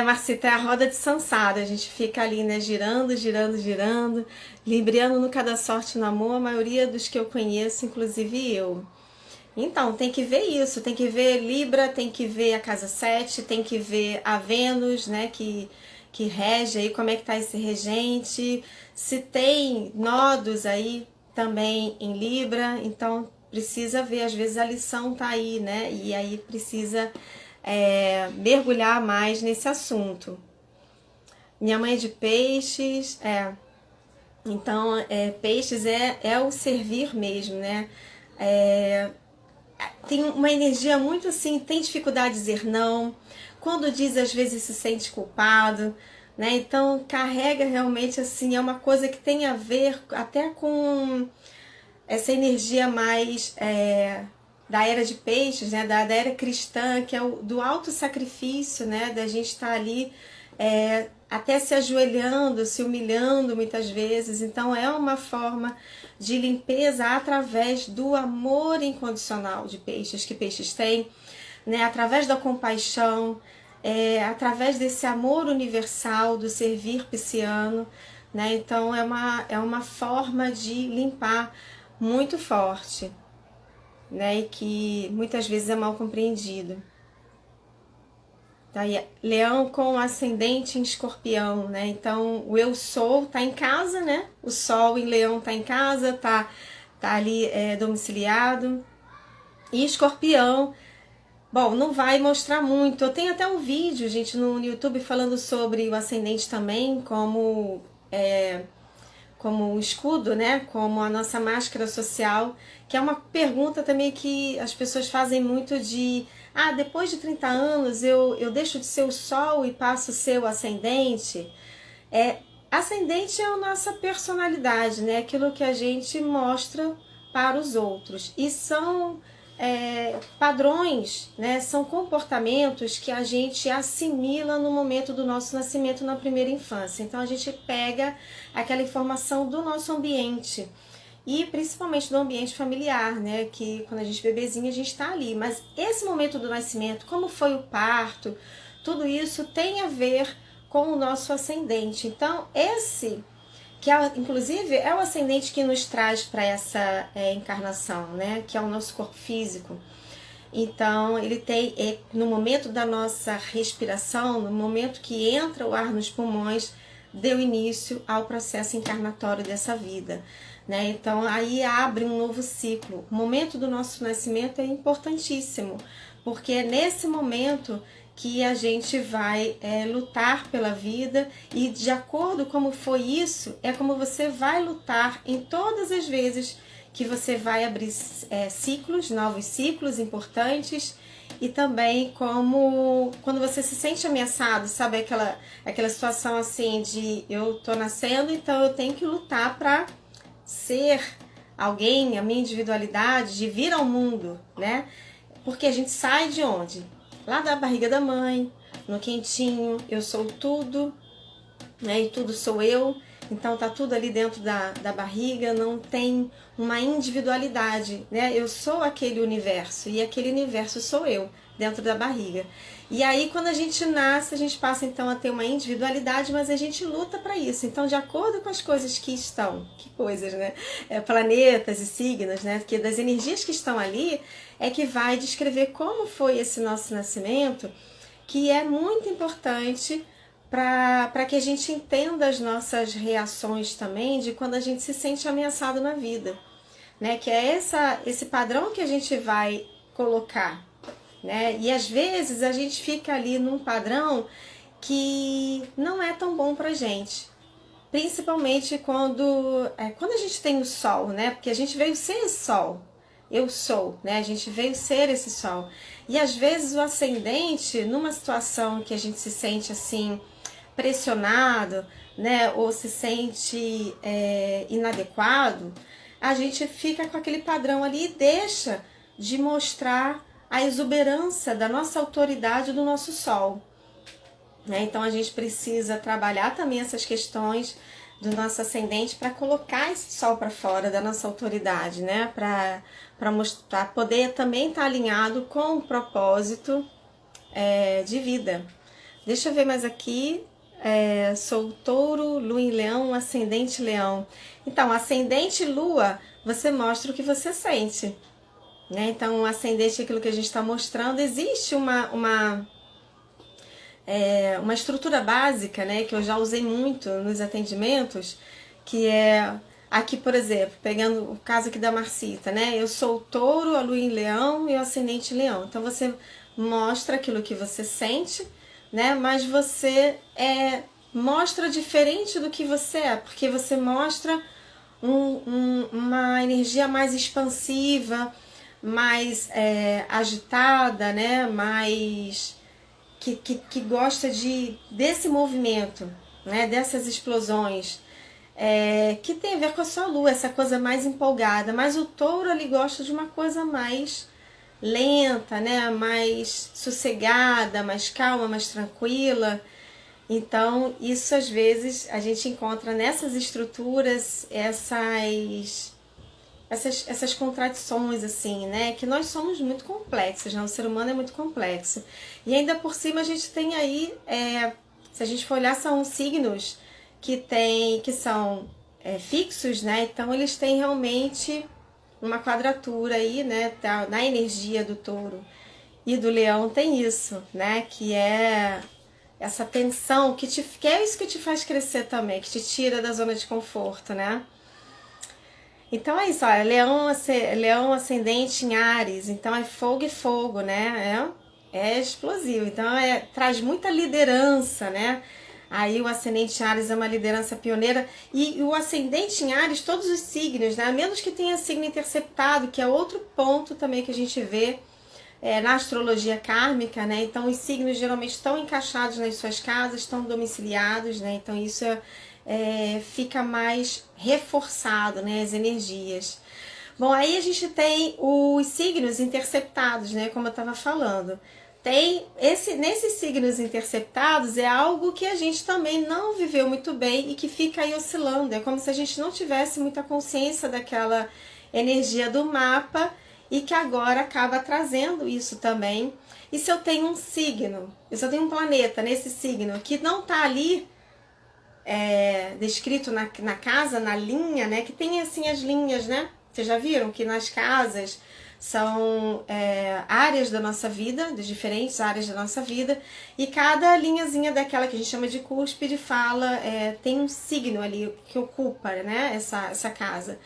Marcita, é a roda de Sansara. A gente fica ali, né, girando, girando, girando. Libriano nunca dá sorte no amor. A maioria dos que eu conheço, inclusive eu. Então, tem que ver isso. Tem que ver Libra, tem que ver a casa 7, tem que ver a Vênus, né, que rege aí, como é que tá esse regente. Se tem nodos aí também em Libra, então precisa ver, às vezes a lição tá aí, né? E aí precisa mergulhar mais nesse assunto. Minha mãe é de peixes, então peixes é o servir mesmo, né? Tem uma energia muito assim, tem dificuldade de dizer não, quando diz às vezes se sente culpado, né? Então carrega realmente assim, é uma coisa que tem a ver até com essa energia mais da era de peixes, né? Da era cristã, que é do auto-sacrifício, né? Da gente estar ali até se ajoelhando, se humilhando muitas vezes. Então é uma forma de limpeza através do amor incondicional de peixes, que peixes têm, né? Através da compaixão, através desse amor universal do servir pisciano, né? Então é uma forma de limpar muito forte, né? E que muitas vezes é mal compreendido. Tá? E Leão com ascendente em Escorpião, né? Então o eu sou tá em casa, né? O Sol em Leão tá em casa, tá ali domiciliado. E Escorpião, bom, não vai mostrar muito. Eu tenho até um vídeo, gente, no YouTube falando sobre o ascendente também, como um escudo, né? Como a nossa máscara social, que é uma pergunta também que as pessoas fazem muito de depois de 30 anos eu deixo de ser o Sol e passo a ser o ascendente. Ascendente é a nossa personalidade, né? Aquilo que a gente mostra para os outros. E são padrões, né? São comportamentos que a gente assimila no momento do nosso nascimento na primeira infância. Então a gente pega aquela informação do nosso ambiente e principalmente do ambiente familiar, né? Que quando a gente é bebezinho a gente está ali. Mas esse momento do nascimento, como foi o parto, tudo isso tem a ver com o nosso ascendente. Então esse que inclusive é o ascendente que nos traz para essa encarnação, né? Que é o nosso corpo físico. Então ele tem, no momento da nossa respiração, no momento que entra o ar nos pulmões, deu início ao processo encarnatório dessa vida, né? Então aí abre um novo ciclo. O momento do nosso nascimento é importantíssimo, porque é nesse momento que a gente vai lutar pela vida, e de acordo como foi isso, é como você vai lutar em todas as vezes que você vai abrir ciclos, novos ciclos importantes, e também como quando você se sente ameaçado, sabe aquela situação assim de eu tô nascendo, então eu tenho que lutar para ser alguém, a minha individualidade, de vir ao mundo, né? Porque a gente sai de onde? Lá da barriga da mãe, no quentinho, eu sou tudo, né? E tudo sou eu. Então tá tudo ali dentro da barriga, não tem uma individualidade, né? Eu sou aquele universo e aquele universo sou eu dentro da barriga. E aí quando a gente nasce, a gente passa então a ter uma individualidade, mas a gente luta para isso. Então, de acordo com as coisas que estão, que coisas, né? Planetas e signos, né? Porque das energias que estão ali é que vai descrever como foi esse nosso nascimento, que é muito importante para que a gente entenda as nossas reações também de quando a gente se sente ameaçado na vida, né? Que é esse padrão que a gente vai colocar, né? E às vezes a gente fica ali num padrão que não é tão bom pra gente, principalmente quando a gente tem o sol, né? Porque a gente veio ser esse sol, eu sou, né? A gente veio ser esse sol. E às vezes o ascendente, numa situação que a gente se sente assim pressionado, né, ou se sente inadequado, a gente fica com aquele padrão ali e deixa de mostrar a exuberância da nossa autoridade do nosso Sol. Né? Então a gente precisa trabalhar também essas questões do nosso ascendente para colocar esse Sol para fora da nossa autoridade, né? Para poder também estar alinhado com o propósito de vida. Deixa eu ver mais aqui. Sou touro, lua em leão, ascendente leão. Então, ascendente lua, você mostra o que você sente. Né? Então, o ascendente é aquilo que a gente está mostrando. Existe uma estrutura básica, né, que eu já usei muito nos atendimentos, que é aqui, por exemplo, pegando o caso aqui da Marcita, né? Eu sou touro, a lua em leão e o ascendente leão. Então, você mostra aquilo que você sente, né? Mas você mostra diferente do que você é, porque você mostra uma energia mais expansiva, mais agitada, né? Mais que gosta desse movimento, né? Dessas explosões, que tem a ver com a sua lua, essa coisa mais empolgada. Mas o touro ele gosta de uma coisa mais lenta, né? Mais sossegada, mais calma, mais tranquila. Então, isso às vezes a gente encontra nessas estruturas essas contradições, assim, né? Que nós somos muito complexos, né? O ser humano é muito complexo. E ainda por cima a gente tem aí, se a gente for olhar, são signos que são fixos, né? Então eles têm realmente uma quadratura aí, né? Na energia do touro e do leão tem isso, né? Que é essa tensão, que é isso que te faz crescer também, que te tira da zona de conforto, né? Então é isso, olha, leão ascendente em Áries, então é fogo e fogo, né? É explosivo, então traz muita liderança, né? Aí o ascendente em Áries é uma liderança pioneira, e o ascendente em Áries, todos os signos, né? A menos que tenha signo interceptado, que é outro ponto também que a gente vê na astrologia kármica, né? Então os signos geralmente estão encaixados nas suas casas, estão domiciliados, né? Então isso fica mais reforçado, né? As energias. Bom, aí a gente tem os signos interceptados, né? Como eu estava falando. Nesses signos interceptados é algo que a gente também não viveu muito bem e que fica aí oscilando. É como se a gente não tivesse muita consciência daquela energia do mapa e que agora acaba trazendo isso também. E se eu tenho um signo, se eu tenho um planeta nesse signo que não está ali descrito na casa, na linha, né? Que tem assim as linhas, né? Vocês já viram que nas casas são áreas da nossa vida, de diferentes áreas da nossa vida, e cada linhazinha daquela que a gente chama de cúspide tem um signo ali que ocupa, né? Essa casa.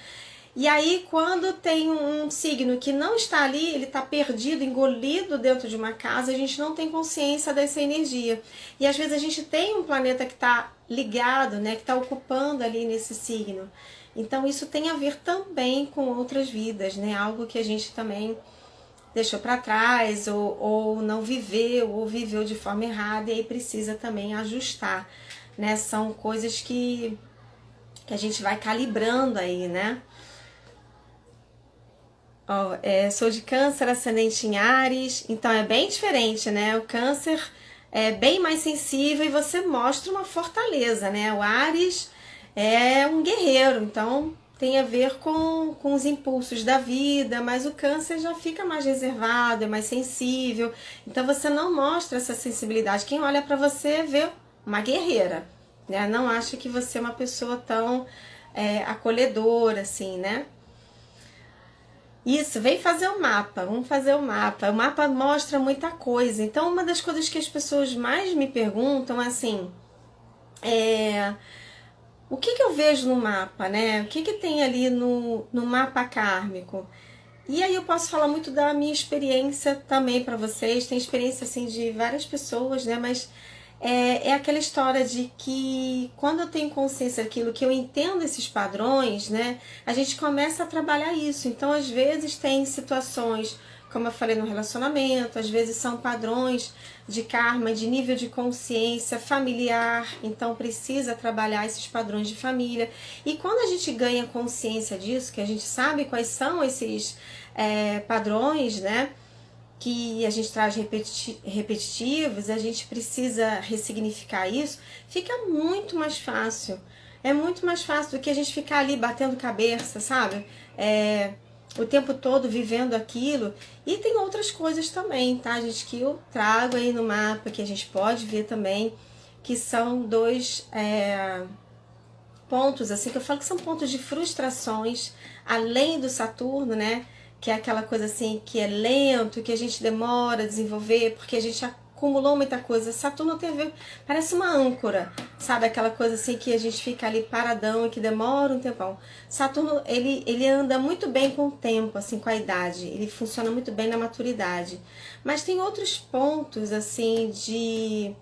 E aí, quando tem um signo que não está ali, ele está perdido, engolido dentro de uma casa, a gente não tem consciência dessa energia. E às vezes a gente tem um planeta que está ligado, né, que está ocupando ali nesse signo. Então isso tem a ver também com outras vidas, né? Algo que a gente também deixou para trás, ou não viveu, ou viveu de forma errada, e aí precisa também ajustar, né? São coisas que a gente vai calibrando aí, né? Sou de Câncer, ascendente em Áries, então é bem diferente, né? O Câncer é bem mais sensível e você mostra uma fortaleza, né? O Áries é um guerreiro, então tem a ver com os impulsos da vida, mas o Câncer já fica mais reservado, é mais sensível, então você não mostra essa sensibilidade. Quem olha para você vê uma guerreira, né? Não acha que você é uma pessoa tão acolhedora, assim, né? Isso, vem fazer o mapa, vamos fazer o mapa. O mapa mostra muita coisa. Então, uma das coisas que as pessoas mais me perguntam é assim, o que eu vejo no mapa, né? O que tem ali no mapa kármico? E aí eu posso falar muito da minha experiência também para vocês. Tem experiência assim de várias pessoas, né? Mas é aquela história de que quando eu tenho consciência daquilo, que eu entendo esses padrões, né? A gente começa a trabalhar isso. Então, às vezes tem situações, como eu falei, no relacionamento, às vezes são padrões de karma, de nível de consciência familiar, então precisa trabalhar esses padrões de família. E quando a gente ganha consciência disso, que a gente sabe quais são esses padrões, né, que a gente traz repetitivos, a gente precisa ressignificar isso, fica muito mais fácil. É muito mais fácil do que a gente ficar ali batendo cabeça, sabe? O tempo todo vivendo aquilo. E tem outras coisas também, tá, gente, que eu trago aí no mapa, que a gente pode ver também, que são dois pontos, assim, que eu falo que são pontos de frustrações, além do Saturno, né? Que é aquela coisa assim, que é lento, que a gente demora a desenvolver, porque a gente acumulou muita coisa. Saturno tem a ver, parece uma âncora, sabe? Aquela coisa assim que a gente fica ali paradão e que demora um tempão. Saturno, ele anda muito bem com o tempo, assim, com a idade. Ele funciona muito bem na maturidade. Mas tem outros pontos, assim, de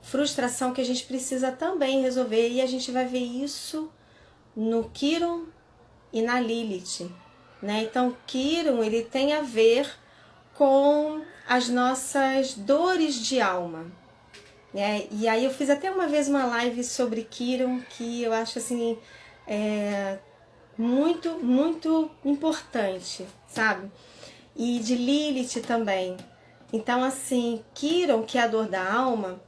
frustração que a gente precisa também resolver. E a gente vai ver isso no Quiron e na Lilith, né? Então, Quiron, ele tem a ver com as nossas dores de alma, né? E aí eu fiz até uma vez uma live sobre Quiron, que eu acho assim muito, muito importante, sabe? E de Lilith também. Então, assim, Quiron, que é a dor da alma,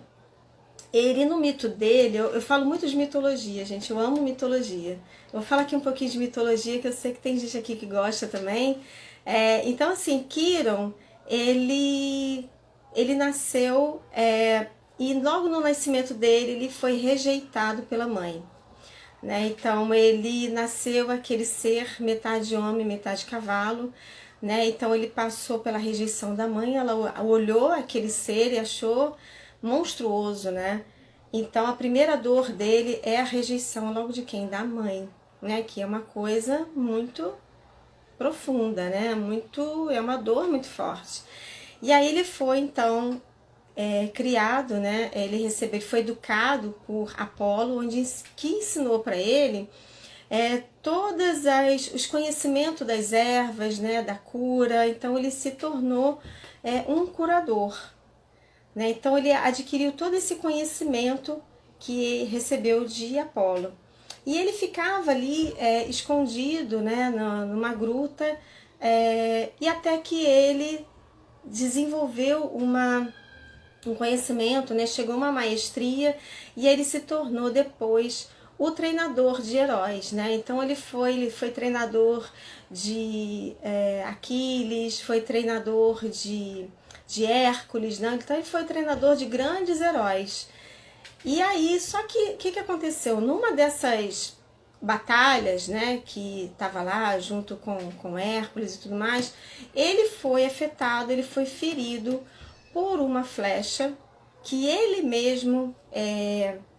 ele no mito dele, eu falo muito de mitologia, gente, eu amo mitologia. Eu vou falar aqui um pouquinho de mitologia, que eu sei que tem gente aqui que gosta também. Então, assim, Quiron, ele nasceu e logo no nascimento dele, ele foi rejeitado pela mãe, né? Então, ele nasceu aquele ser metade homem, metade cavalo, né? Então, ele passou pela rejeição da mãe, ela olhou aquele ser e achou monstruoso, né? Então a primeira dor dele é a rejeição logo de quem? Da mãe, né? Que é uma coisa muito profunda, né? É uma dor muito forte. E aí ele foi então criado, né? Ele foi educado por Apolo, que ensinou para ele todas os conhecimentos das ervas, né? Da cura. Então ele se tornou um curador. Né? Então ele adquiriu todo esse conhecimento que recebeu de Apolo. E ele ficava ali escondido, né, numa gruta, e até que ele desenvolveu um conhecimento, né, chegou a uma maestria, e ele se tornou depois o treinador de heróis, né? Então ele foi treinador de Aquiles, foi treinador de Hércules, né? Então ele foi treinador de grandes heróis. E aí, só que o que aconteceu? Numa dessas batalhas, né, que estava lá junto com Hércules e tudo mais, ele foi afetado, ele foi ferido por uma flecha que ele mesmo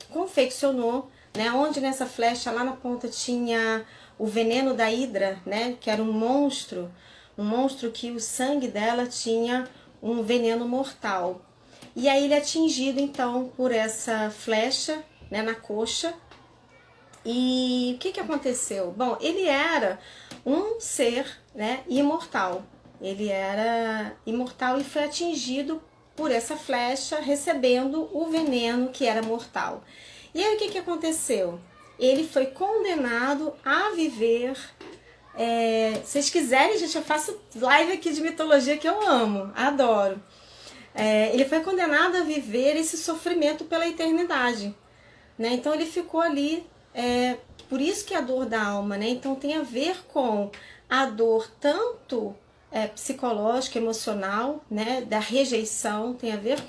confeccionou, né, onde nessa flecha lá na ponta tinha o veneno da Hidra, né, que era um monstro que o sangue dela tinha um veneno mortal. E aí ele é atingido então por essa flecha, né, na coxa. E o que aconteceu? Bom, ele era um ser, né, imortal. Ele era imortal e foi atingido por essa flecha, recebendo o veneno que era mortal. E aí o que aconteceu? Ele foi condenado a viver. Se vocês quiserem, gente, eu faço live aqui de mitologia que eu amo, adoro. Ele foi condenado a viver esse sofrimento pela eternidade, né? Então ele ficou ali, por isso que é a dor da alma, né? Então tem a ver com a dor tanto psicológica, emocional, né? Da rejeição, tem a ver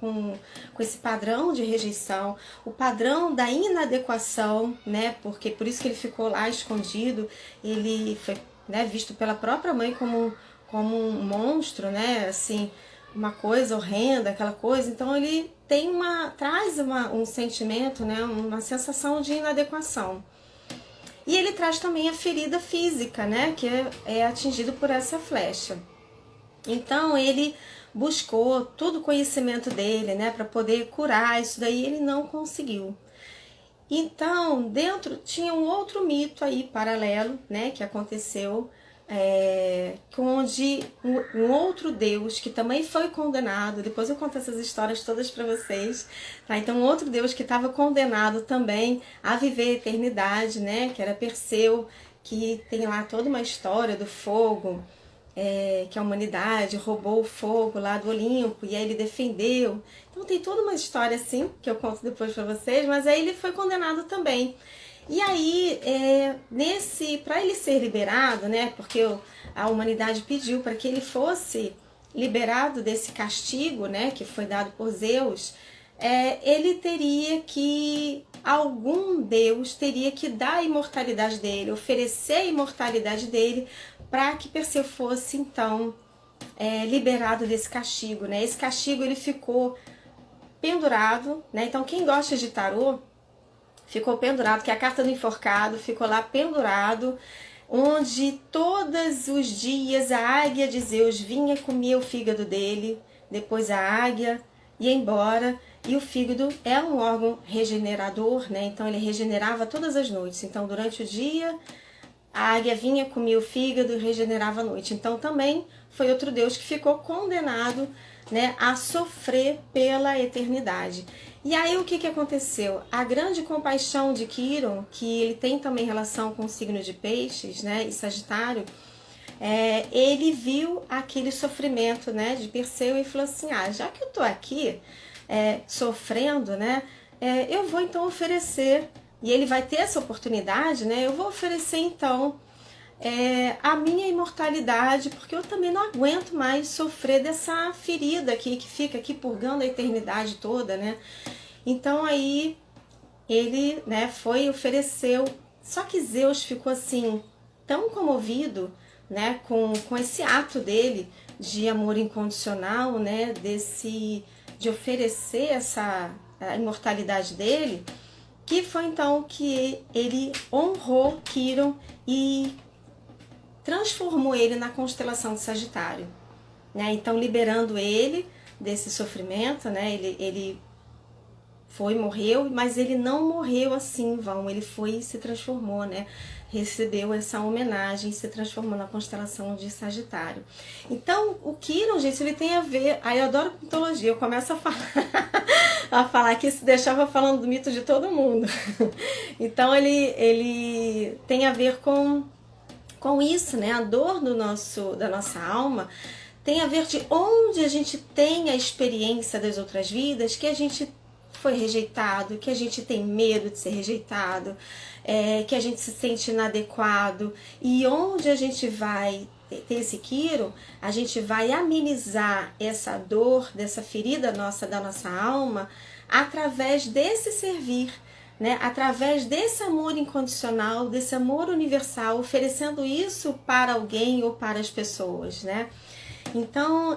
com esse padrão de rejeição, o padrão da inadequação, né? Porque por isso que ele ficou lá escondido, ele foi, né, visto pela própria mãe como um monstro, né? Assim, uma coisa horrenda, aquela coisa. Então ele traz um sentimento, né, uma sensação de inadequação. E ele traz também a ferida física, né, que é atingido por essa flecha. Então ele buscou todo o conhecimento dele, né, para poder curar isso daí, ele não conseguiu. Então, dentro tinha um outro mito aí paralelo, né, que aconteceu, onde um outro Deus que também foi condenado, depois eu conto essas histórias todas para vocês, tá? Então, um outro Deus que estava condenado também a viver a eternidade, né, que era Perseu, que tem lá toda uma história do fogo, que a humanidade roubou o fogo lá do Olimpo e aí ele defendeu. Então tem toda uma história assim, que eu conto depois para vocês, mas aí ele foi condenado também. E aí, para ele ser liberado, né, porque a humanidade pediu para que ele fosse liberado desse castigo, né, que foi dado por Zeus, ele teria que, algum deus teria que dar a imortalidade dele, oferecer a imortalidade dele, para que Perseu fosse então liberado desse castigo, né? Esse castigo ele ficou pendurado, né? Então quem gosta de tarô ficou pendurado, que é a carta do enforcado, ficou lá pendurado, onde todos os dias a águia de Zeus vinha comer o fígado dele, depois a águia ia embora, e o fígado é um órgão regenerador, né? Então ele regenerava todas as noites. Então durante o dia a águia vinha, comia o fígado e regenerava à noite. Então também foi outro deus que ficou condenado, né, a sofrer pela eternidade. E aí o que aconteceu? A grande compaixão de Quiron, que ele tem também relação com o signo de Peixes, né, e Sagitário, ele viu aquele sofrimento, né, de Perseu e falou assim, já que eu tô aqui sofrendo, né, eu vou então oferecer, e ele vai ter essa oportunidade, né, eu vou oferecer então a minha imortalidade, porque eu também não aguento mais sofrer dessa ferida aqui, que fica aqui purgando a eternidade toda, né. Então aí ele, né, ofereceu, só que Zeus ficou assim, tão comovido, né, com esse ato dele de amor incondicional, né, de oferecer a imortalidade dele, que foi então que ele honrou Quiron e transformou ele na constelação de Sagitário, né? Então liberando ele desse sofrimento, né? Ele morreu, mas ele não morreu assim em vão, ele foi e se transformou, né? Recebeu essa homenagem e se transformou na constelação de Sagitário. Então, o Quiron, gente, ele tem a ver... Aí eu adoro mitologia, eu começo a falar, a falar que se deixava falando do mito de todo mundo. Então, ele tem a ver com isso, né? A dor da nossa alma tem a ver de onde a gente tem a experiência das outras vidas, que a gente foi rejeitado, que a gente tem medo de ser rejeitado, que a gente se sente inadequado, e onde a gente vai ter esse Quiron, a gente vai amenizar essa dor, dessa ferida da nossa alma, através desse servir, né? Através desse amor incondicional, desse amor universal, oferecendo isso para alguém ou para as pessoas, né? Então,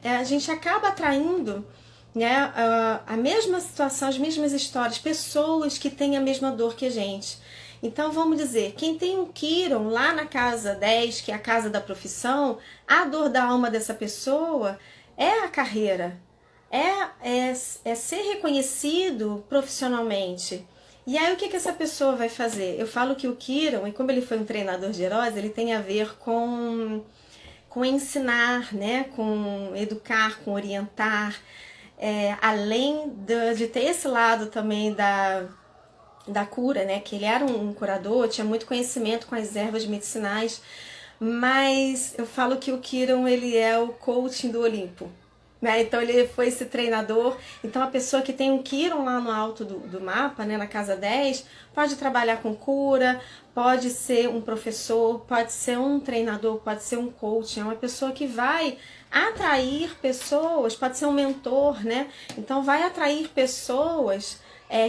a gente acaba atraindo, né, a mesma situação, as mesmas histórias, pessoas que têm a mesma dor que a gente. Então vamos dizer, quem tem um Quiron lá na casa 10, que é a casa da profissão, a dor da alma dessa pessoa é a carreira, é ser reconhecido profissionalmente. E aí o que essa pessoa vai fazer? Eu falo que o Quiron, e como ele foi um treinador de heróis, ele tem a ver com ensinar, né, com educar, com orientar, além de ter esse lado também da cura, né, que ele era um curador, tinha muito conhecimento com as ervas medicinais, mas eu falo que o Quiron, ele é o coaching do Olimpo, né? Então ele foi esse treinador. Então a pessoa que tem um Quiron lá no alto do mapa, né, na casa 10, pode trabalhar com cura, pode ser um professor, pode ser um treinador, pode ser um coach, é uma pessoa que vai atrair pessoas, pode ser um mentor, né? Então vai atrair pessoas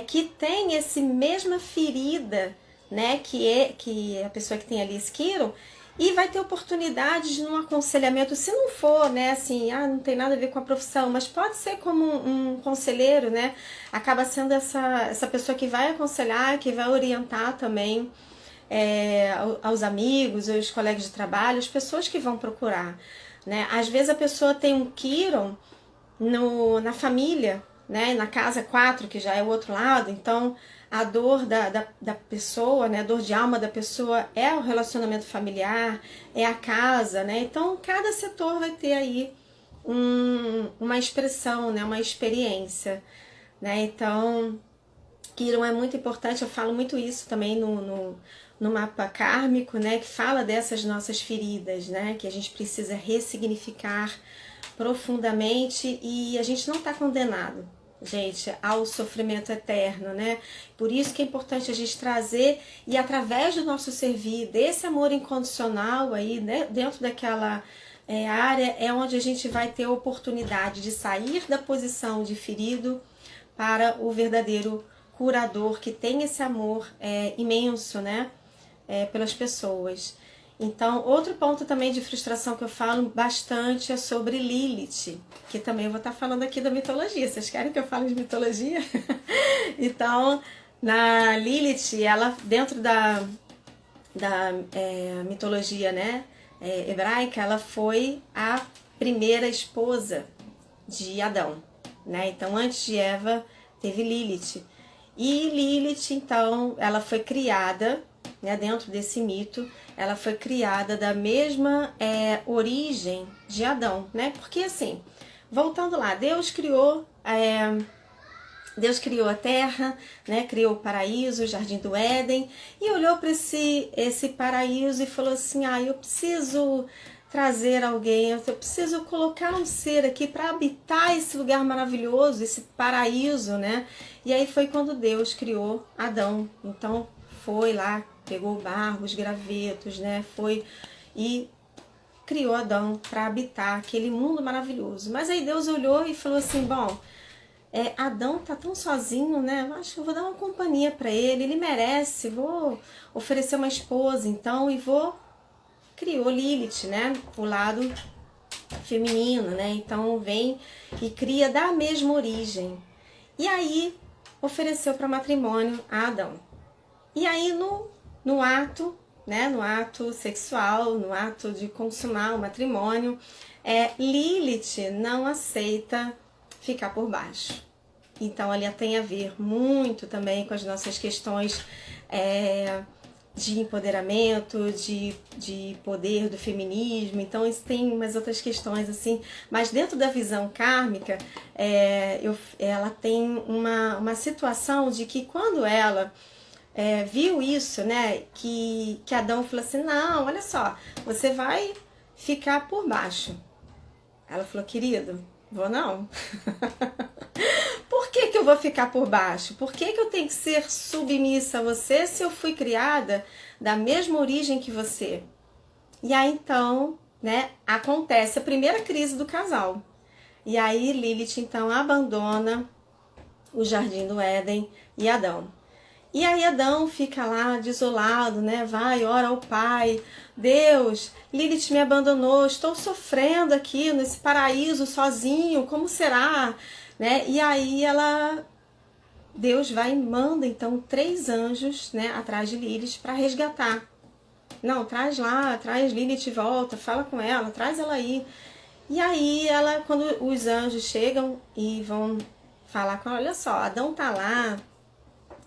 que têm essa mesma ferida, né, que a pessoa que tem ali esse Quiron, e vai ter oportunidade de um aconselhamento, se não for, né, assim, não tem nada a ver com a profissão, mas pode ser como um conselheiro, né, acaba sendo essa pessoa que vai aconselhar, que vai orientar também aos amigos, aos colegas de trabalho, as pessoas que vão procurar, né. Às vezes a pessoa tem um Quiron na família, né, na casa 4, que já é o outro lado, então a dor da pessoa, né, a dor de alma da pessoa é o relacionamento familiar, é a casa, né, então cada setor vai ter aí uma expressão, né, uma experiência, né, então Quirón é muito importante, eu falo muito isso também no mapa kármico, né, que fala dessas nossas feridas, né, que a gente precisa ressignificar profundamente, e a gente não está condenado, gente, ao sofrimento eterno, né? Por isso que é importante a gente trazer, e através do nosso servir, desse amor incondicional aí, né, dentro daquela área, é onde a gente vai ter a oportunidade de sair da posição de ferido para o verdadeiro curador, que tem esse amor imenso, né, pelas pessoas. Então, outro ponto também de frustração que eu falo bastante é sobre Lilith, que também eu vou estar falando aqui da mitologia. Vocês querem que eu fale de mitologia? Então, na Lilith, ela dentro da mitologia, né, hebraica, ela foi a primeira esposa de Adão, né? Então, antes de Eva, teve Lilith. E Lilith, então, ela foi criada, né, dentro desse mito, ela foi criada da mesma origem de Adão, né? Porque assim, voltando lá, Deus criou a terra, né? Criou o paraíso, o jardim do Éden, e olhou para esse paraíso e falou assim: eu preciso trazer alguém, eu preciso colocar um ser aqui para habitar esse lugar maravilhoso, esse paraíso, né? E aí foi quando Deus criou Adão. Então foi lá, pegou o barro, os gravetos, né? Foi e criou Adão para habitar aquele mundo maravilhoso. Mas aí Deus olhou e falou assim: bom, Adão tá tão sozinho, né? Eu acho que eu vou dar uma companhia para ele, ele merece, vou oferecer uma esposa, então, e criou Lilith, né? O lado feminino, né? Então vem e cria da mesma origem. E aí ofereceu para matrimônio a Adão. E aí no ato, né? No ato sexual, no ato de consumar o matrimônio, Lilith não aceita ficar por baixo. Então ela tem a ver muito também com as nossas questões de empoderamento, de poder do feminismo. Então isso tem umas outras questões assim, mas dentro da visão kármica, ela tem uma situação de que quando ela viu isso, né, que Adão falou assim: não, olha só, você vai ficar por baixo. Ela falou: querido, vou não. Por que eu vou ficar por baixo? Por que eu tenho que ser submissa a você se eu fui criada da mesma origem que você? E aí então, né, acontece a primeira crise do casal. E aí Lilith então abandona o jardim do Éden e Adão. E aí Adão fica lá desolado, né? Vai, ora ao Pai: Deus, Lilith me abandonou, estou sofrendo aqui nesse paraíso sozinho, como será? Né? E aí Deus vai e manda então 3 anjos, né, atrás de Lilith para resgatar. Não, traz Lilith de volta, fala com ela, traz ela aí. E aí quando os anjos chegam e vão falar com ela: olha só, Adão tá lá,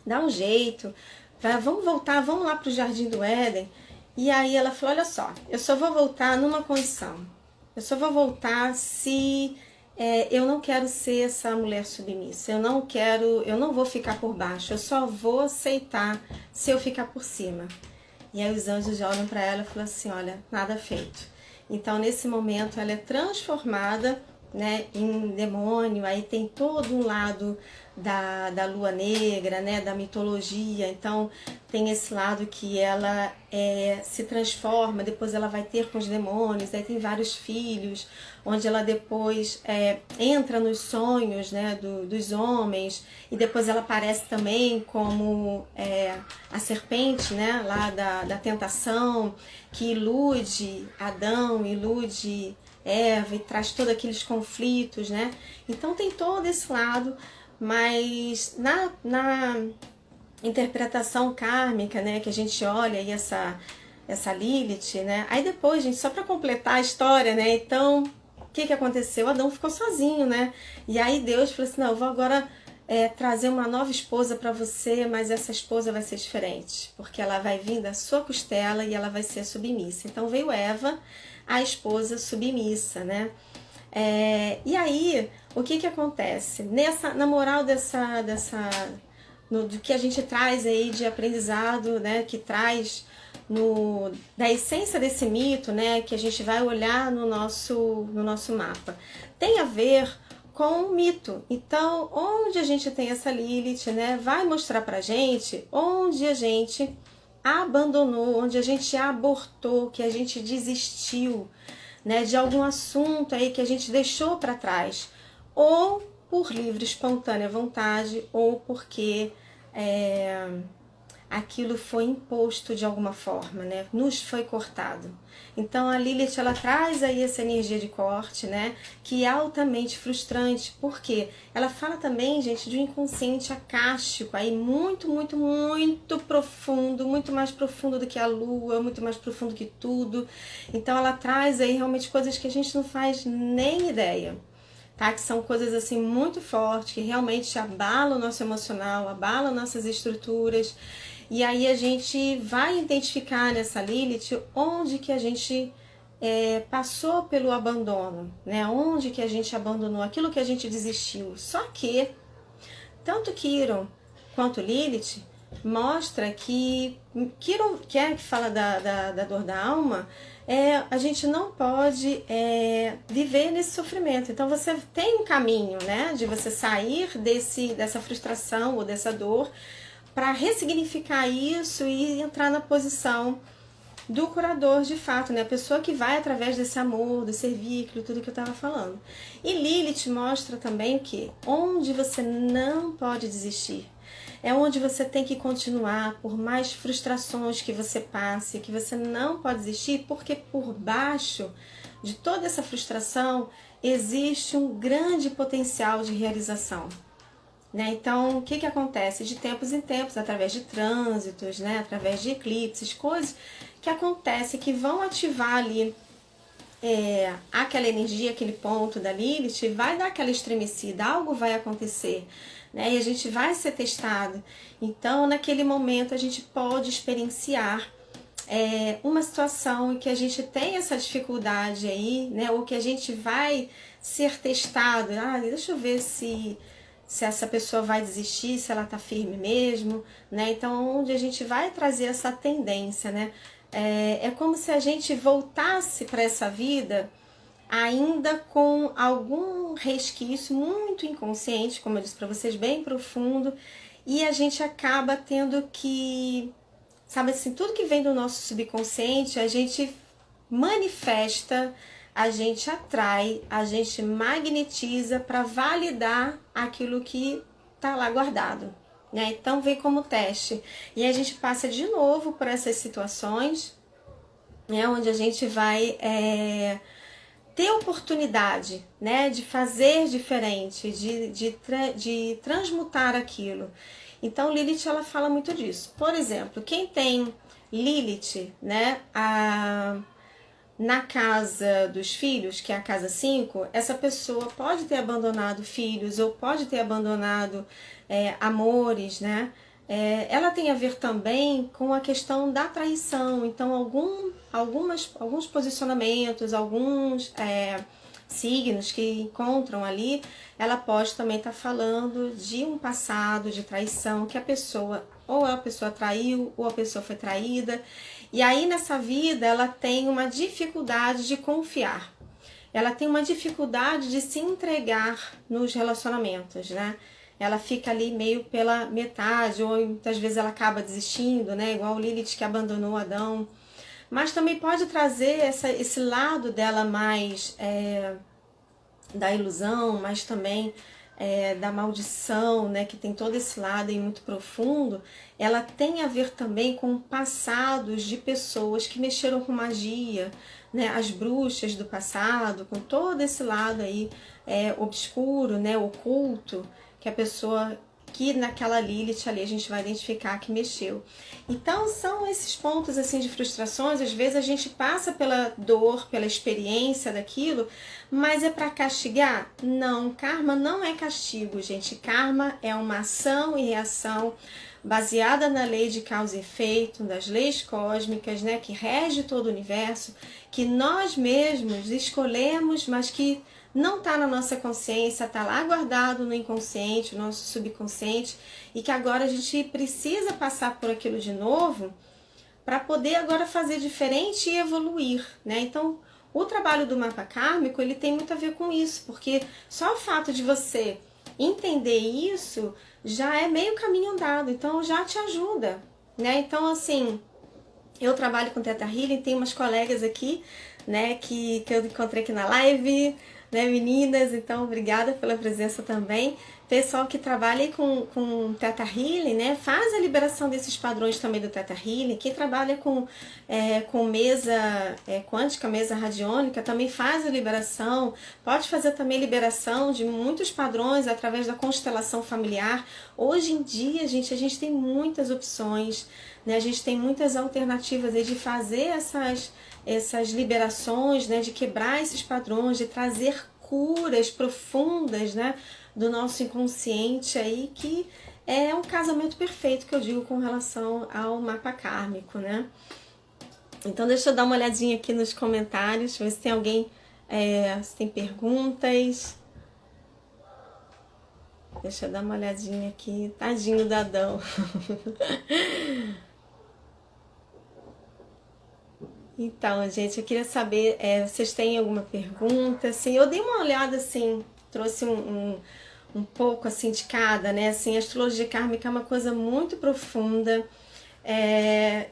dá um jeito, vamos voltar, vamos lá para o jardim do Éden. E aí ela falou: olha só, eu só vou voltar numa condição, eu só vou voltar se eu não quero ser essa mulher submissa, eu não vou ficar por baixo, eu só vou aceitar se eu ficar por cima. E aí os anjos olham para ela e falam assim: olha, nada feito. Então nesse momento ela é transformada, né, em demônio. Aí tem todo um lado da lua negra, né, da mitologia. Então tem esse lado que ela se transforma, depois ela vai ter com os demônios, aí tem vários filhos, onde ela depois entra nos sonhos, né, dos homens, e depois ela aparece também como a serpente, né, lá da tentação, que ilude Adão, ilude Eva e traz todos aqueles conflitos, né? Então tem todo esse lado, mas na interpretação kármica, né, que a gente olha aí essa Lilith, né? Aí depois, gente, só para completar a história, né? Então, o que aconteceu? Adão ficou sozinho, né? E aí Deus falou assim: não, eu vou agora trazer uma nova esposa para você, mas essa esposa vai ser diferente, porque ela vai vir da sua costela e ela vai ser submissa. Então veio Eva, a esposa submissa, né? E aí, o que acontece? Na moral do que a gente traz aí de aprendizado, né, que traz da essência desse mito, né, que a gente vai olhar no nosso mapa, tem a ver com o mito. Então, onde a gente tem essa Lilith, né, vai mostrar pra gente onde a gente abandonou, onde a gente abortou, que a gente desistiu, né, de algum assunto aí que a gente deixou para trás, ou por livre, espontânea vontade, ou porque aquilo foi imposto de alguma forma, né? Nos foi cortado. Então a Lilith, ela traz aí essa energia de corte, né? Que é altamente frustrante, porque ela fala também, gente, de um inconsciente acástico, aí muito, muito, muito profundo, muito mais profundo do que a lua, muito mais profundo que tudo. Então ela traz aí realmente coisas que a gente não faz nem ideia. Tá? Que são coisas assim muito fortes, que realmente abalam o nosso emocional, abalam nossas estruturas. E aí a gente vai identificar nessa Lilith onde que a gente passou pelo abandono, né? Onde que a gente abandonou, aquilo que a gente desistiu. Só que, tanto Quiron quanto Lilith mostra que Quiron, que é que fala da dor da alma, a gente não pode viver nesse sofrimento. Então você tem um caminho, né, de você sair dessa frustração ou dessa dor para ressignificar isso e entrar na posição do curador de fato, né? A pessoa que vai através desse amor, do cervículo, tudo que eu estava falando. E Lilith mostra também que onde você não pode desistir, é onde você tem que continuar, por mais frustrações que você passe, que você não pode desistir, porque por baixo de toda essa frustração existe um grande potencial de realização. Né? Então, o que acontece? De tempos em tempos, através de trânsitos, né? Através de eclipses, coisas que acontecem que vão ativar ali aquela energia, aquele ponto da Lilith, vai dar aquela estremecida, algo vai acontecer, né? E a gente vai ser testado. Então, naquele momento, a gente pode experienciar uma situação em que a gente tem essa dificuldade aí, né? Ou que a gente vai ser testado. Deixa eu ver se essa pessoa vai desistir, se ela tá firme mesmo, né? Então, onde a gente vai trazer essa tendência, né? É como se a gente voltasse para essa vida ainda com algum resquício muito inconsciente, como eu disse para vocês, bem profundo, e a gente acaba tendo que, sabe assim, tudo que vem do nosso subconsciente, a gente manifesta, a gente atrai, a gente magnetiza para validar aquilo que está lá guardado, né? Então vem como teste. E a gente passa de novo por essas situações, né, onde a gente vai ter oportunidade, né, de fazer diferente, de transmutar aquilo. Então Lilith, ela fala muito disso. Por exemplo, quem tem Lilith, né, na casa dos filhos, que é a casa 5, essa pessoa pode ter abandonado filhos ou pode ter abandonado amores, né? Ela tem a ver também com a questão da traição. Então, alguns posicionamentos, alguns signos que encontram ali, ela pode também estar falando de um passado de traição, que a pessoa, ou a pessoa traiu, ou a pessoa foi traída. E aí nessa vida ela tem uma dificuldade de confiar. Ela tem uma dificuldade de se entregar nos relacionamentos, né? Ela fica ali meio pela metade, ou muitas vezes ela acaba desistindo, né? Igual Lilith que abandonou Adão. Mas também pode trazer esse lado dela mais da ilusão, mas também da maldição, né, que tem todo esse lado aí muito profundo. Ela tem a ver também com passados de pessoas que mexeram com magia, né, as bruxas do passado, com todo esse lado aí obscuro, né, oculto, que a pessoa, que naquela Lilith ali a gente vai identificar que mexeu. Então são esses pontos assim de frustrações. Às vezes a gente passa pela dor, pela experiência daquilo, mas é para castigar? Não, karma não é castigo, gente. Karma é uma ação e reação baseada na lei de causa e efeito, das leis cósmicas, né, que rege todo o universo, que nós mesmos escolhemos, mas que não está na nossa consciência, está lá guardado no inconsciente, no nosso subconsciente, e que agora a gente precisa passar por aquilo de novo para poder agora fazer diferente e evoluir, né? Então, o trabalho do mapa kármico, ele tem muito a ver com isso, porque só o fato de você entender isso já é meio caminho andado, então já te ajuda, né? Então, assim, eu trabalho com Theta Healing, tem umas colegas aqui, né, que eu encontrei aqui na live, né, meninas, então obrigada pela presença também. Pessoal que trabalha aí com Theta Healing, né, faz a liberação desses padrões também do Theta Healing. Quem trabalha com mesa quântica, mesa radiônica, também faz a liberação. Pode fazer também liberação de muitos padrões através da constelação familiar. Hoje em dia, gente, a gente tem muitas opções, né, a gente tem muitas alternativas aí de fazer essas liberações, né, de quebrar esses padrões, de trazer curas profundas, né, do nosso inconsciente aí, que é um casamento perfeito, que eu digo, com relação ao mapa kármico, né. Então deixa eu dar uma olhadinha aqui nos comentários, ver se tem alguém, se tem perguntas. Deixa eu dar uma olhadinha aqui, tadinho do Adão. Então, gente, eu queria saber, vocês têm alguma pergunta? Assim, eu dei uma olhada, assim, trouxe um pouco, assim, de cada, né? Assim, a astrologia kármica é uma coisa muito profunda.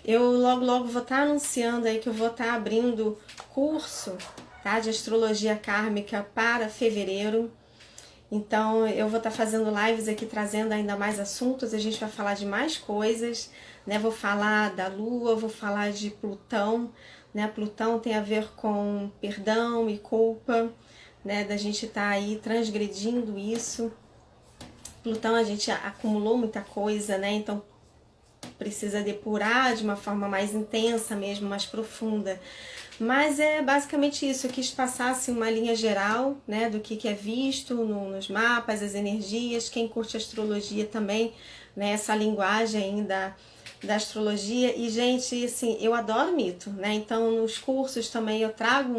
Eu logo vou estar anunciando aí que eu vou estar abrindo curso, tá? De astrologia kármica para fevereiro. Então, eu vou estar fazendo lives aqui, trazendo ainda mais assuntos. A gente vai falar de mais coisas, né? Vou falar da Lua, vou falar de Plutão, né? Plutão tem a ver com perdão e culpa, né? Da gente estar aí transgredindo isso. Plutão, a gente acumulou muita coisa, né? Então, precisa depurar de uma forma mais intensa mesmo, mais profunda. Mas é basicamente isso, eu quis passar assim, uma linha geral, né, do que é visto nos mapas, as energias. Quem curte astrologia também, né, essa linguagem ainda da astrologia. E, gente, assim, eu adoro mito, né? Então, nos cursos também eu trago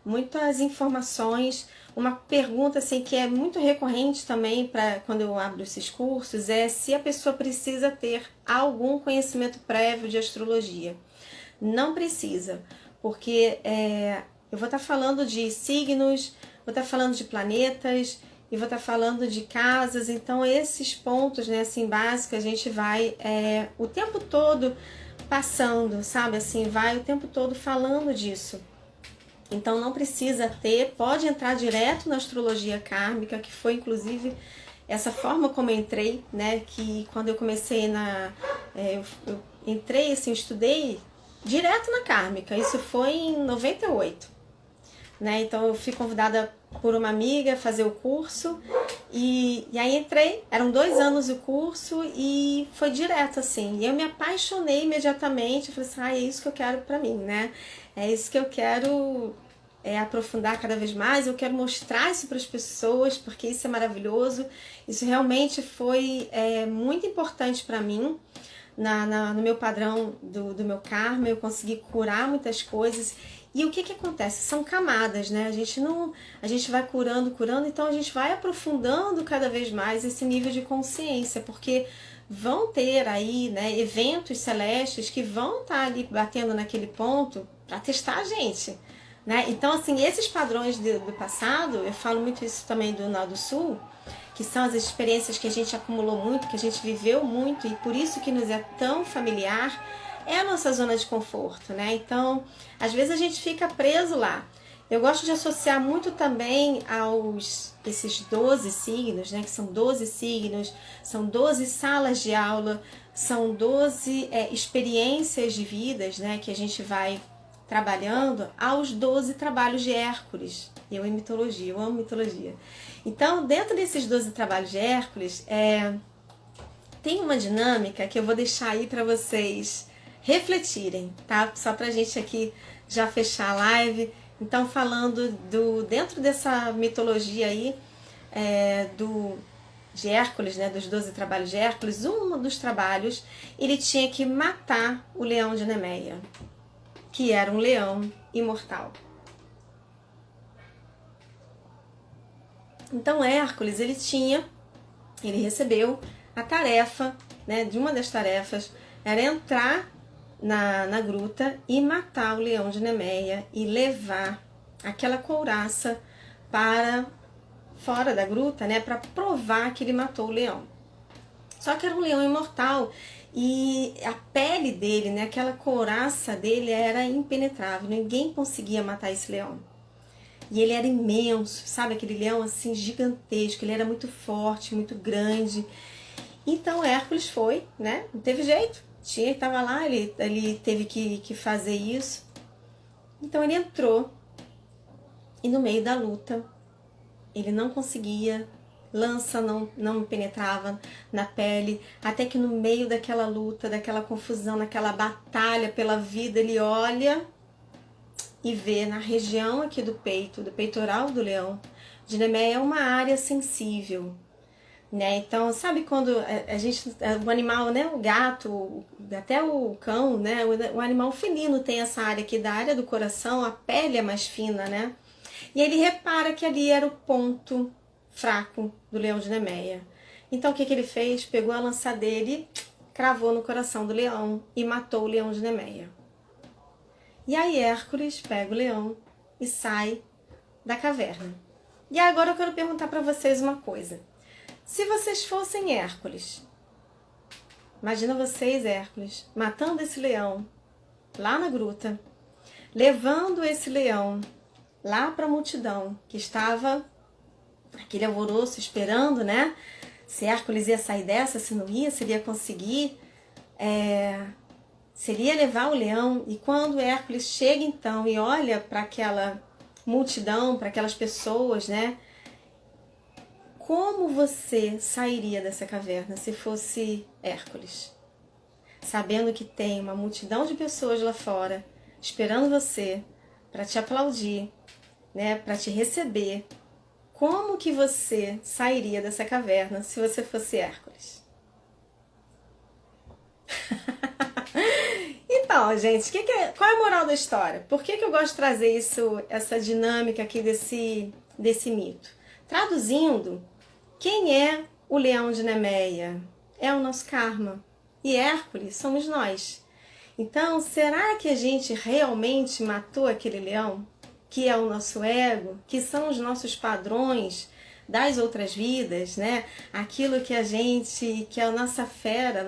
muitas informações. Uma pergunta assim que é muito recorrente também para quando eu abro esses cursos é se a pessoa precisa ter algum conhecimento prévio de astrologia. Não precisa, porque eu vou estar falando de signos, vou estar falando de planetas e vou estar falando de casas. Então esses pontos, né, assim, básicos, a gente vai o tempo todo passando, sabe, assim, vai o tempo todo falando disso. Então não precisa ter, pode entrar direto na astrologia kármica, que foi inclusive essa forma como eu entrei, né? Que quando eu comecei eu entrei assim, estudei direto na kármica, isso foi em 98, né? Então eu fui convidada por uma amiga a fazer o curso e aí entrei, eram 2 anos o curso e foi direto assim, e eu me apaixonei imediatamente, eu falei assim, é isso que eu quero pra mim, né? É isso que eu quero aprofundar cada vez mais, eu quero mostrar isso para as pessoas, porque isso é maravilhoso, isso realmente foi muito importante para mim, no meu padrão do meu karma, eu consegui curar muitas coisas. E o que acontece? São camadas, né? A gente vai curando, então a gente vai aprofundando cada vez mais esse nível de consciência, porque vão ter aí, né, eventos celestes que vão estar ali batendo naquele ponto para testar a gente, né? Então, assim, esses padrões do passado, eu falo muito isso também do Nó do Sul, que são as experiências que a gente acumulou muito, que a gente viveu muito e por isso que nos é tão familiar, é a nossa zona de conforto, né? Então, às vezes a gente fica preso lá. Eu gosto de associar muito também esses 12 signos, né? Que são 12 signos, são 12 salas de aula, são 12 experiências de vidas, né? Que a gente vai trabalhando aos 12 trabalhos de Hércules. Eu amo mitologia. Então, dentro desses 12 trabalhos de Hércules, tem uma dinâmica que eu vou deixar aí para vocês refletirem, tá? Só pra gente aqui já fechar a live. Então, falando dentro dessa mitologia aí, de Hércules, né, dos 12 trabalhos de Hércules, um dos trabalhos, ele tinha que matar o leão de Nemeia, que era um leão imortal. Então Hércules, ele recebeu a tarefa, né, de uma das tarefas era entrar na gruta e matar o leão de Nemeia e levar aquela couraça para fora da gruta, né, para provar que ele matou o leão. Só que era um leão imortal e a pele dele, né, aquela couraça dele era impenetrável, ninguém conseguia matar esse leão. E ele era imenso, sabe, aquele leão assim gigantesco, ele era muito forte, muito grande. Então Hércules foi, né, não teve jeito, estava lá, ele teve que fazer isso. Então ele entrou e no meio da luta ele não conseguia, lança não penetrava na pele, até que no meio daquela luta, daquela confusão, daquela batalha pela vida, ele olha e vê na região aqui do peito, do peitoral do leão de Nemeia, é uma área sensível, né? Então, sabe quando a gente, o animal, né, o gato, até o cão, né, o animal felino tem essa área aqui da área do coração, a pele é mais fina, né? E ele repara que ali era o ponto fraco do leão de Nemeia. Então o que ele fez? Pegou a lança dele, cravou no coração do leão e matou o leão de Nemeia. E aí Hércules pega o leão e sai da caverna. E agora eu quero perguntar para vocês uma coisa. Se vocês fossem Hércules, imagina vocês, Hércules, matando esse leão lá na gruta, levando esse leão lá para a multidão que estava aquele alvoroço esperando, né? Se Hércules ia sair dessa, se não ia, se ele ia conseguir, se ele ia levar o leão. E quando Hércules chega então e olha para aquela multidão, para aquelas pessoas, né? Como você sairia dessa caverna se fosse Hércules? Sabendo que tem uma multidão de pessoas lá fora esperando você para te aplaudir, né, para te receber. Como que você sairia dessa caverna se você fosse Hércules? Então, gente, qual é a moral da história? Por que eu gosto de trazer essa dinâmica aqui desse mito? Traduzindo, quem é o leão de Nemeia? É o nosso karma. E Hércules somos nós. Então, será que a gente realmente matou aquele leão? Que é o nosso ego, que são os nossos padrões das outras vidas, né? Aquilo que que é a nossa fera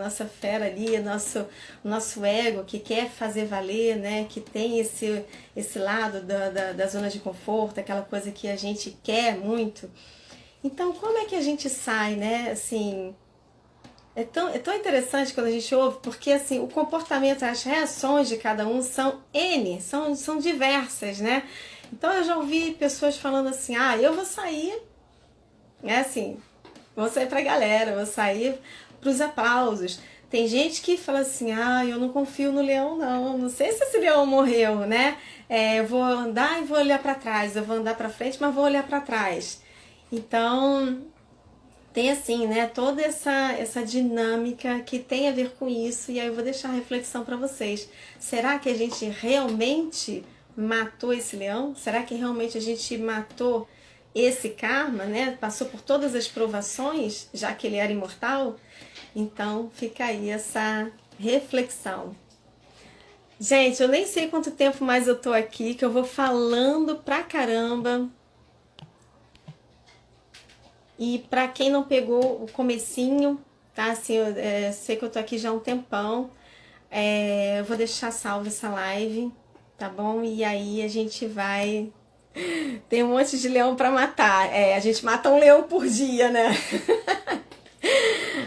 ali, nosso ego que quer fazer valer, né? Que tem esse lado da zona de conforto, aquela coisa que a gente quer muito. Então, como é que a gente sai, né? Assim, é tão interessante quando a gente ouve, porque assim, o comportamento, as reações de cada um são são diversas, né? Então eu já ouvi pessoas falando assim, eu vou sair, assim, vou sair pra galera, vou sair pros aplausos. Tem gente que fala assim, eu não confio no leão não sei se esse leão morreu, né? Eu vou andar e vou olhar pra trás, eu vou andar pra frente, mas vou olhar pra trás. Então, tem assim, né, toda essa dinâmica que tem a ver com isso, e aí eu vou deixar a reflexão para vocês. Será que a gente realmente matou esse leão? Será que realmente a gente matou esse karma, né? Passou por todas as provações, já que ele era imortal? Então, fica aí essa reflexão. Gente, eu nem sei quanto tempo mais eu tô aqui, que eu vou falando pra caramba. E para quem não pegou o comecinho, tá? Assim, eu sei que eu tô aqui já há um tempão. Eu vou deixar salvo essa live, tá bom? E aí a gente vai... Tem um monte de leão para matar. A gente mata um leão por dia, né?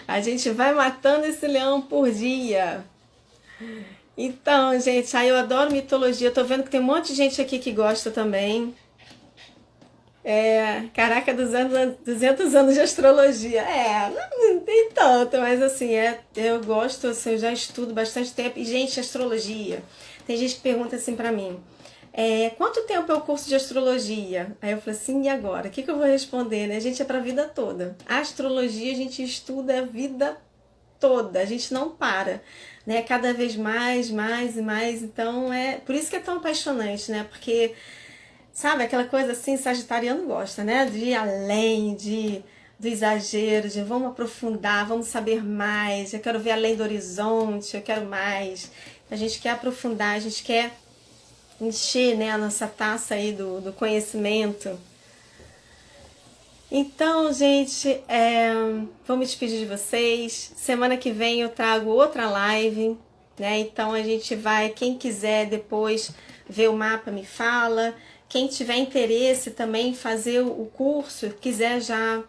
A gente vai matando esse leão por dia. Então, gente, eu adoro mitologia. Eu tô vendo que tem um monte de gente aqui que gosta também. Caraca, 200 anos de astrologia. Não tem tanto, mas assim, eu gosto, assim, eu já estudo bastante tempo. E, gente, astrologia. Tem gente que pergunta assim pra mim, quanto tempo é o curso de astrologia? Aí eu falo assim, e agora? O que eu vou responder, né? Gente, é pra vida toda. A astrologia a gente estuda a vida toda, a gente não para, né? Cada vez mais e mais. Então, por isso que é tão apaixonante, né? Porque Sabe, aquela coisa assim, sagitariano gosta, né? De ir além, do exagero, de vamos aprofundar, vamos saber mais, eu quero ver além do horizonte, eu quero mais. A gente quer aprofundar, a gente quer encher, né, a nossa taça aí do conhecimento. Então, gente, vou me despedir de vocês. Semana que vem eu trago outra live, né? Então a gente vai, quem quiser depois ver o mapa, me fala. Quem tiver interesse também em fazer o curso, quiser já...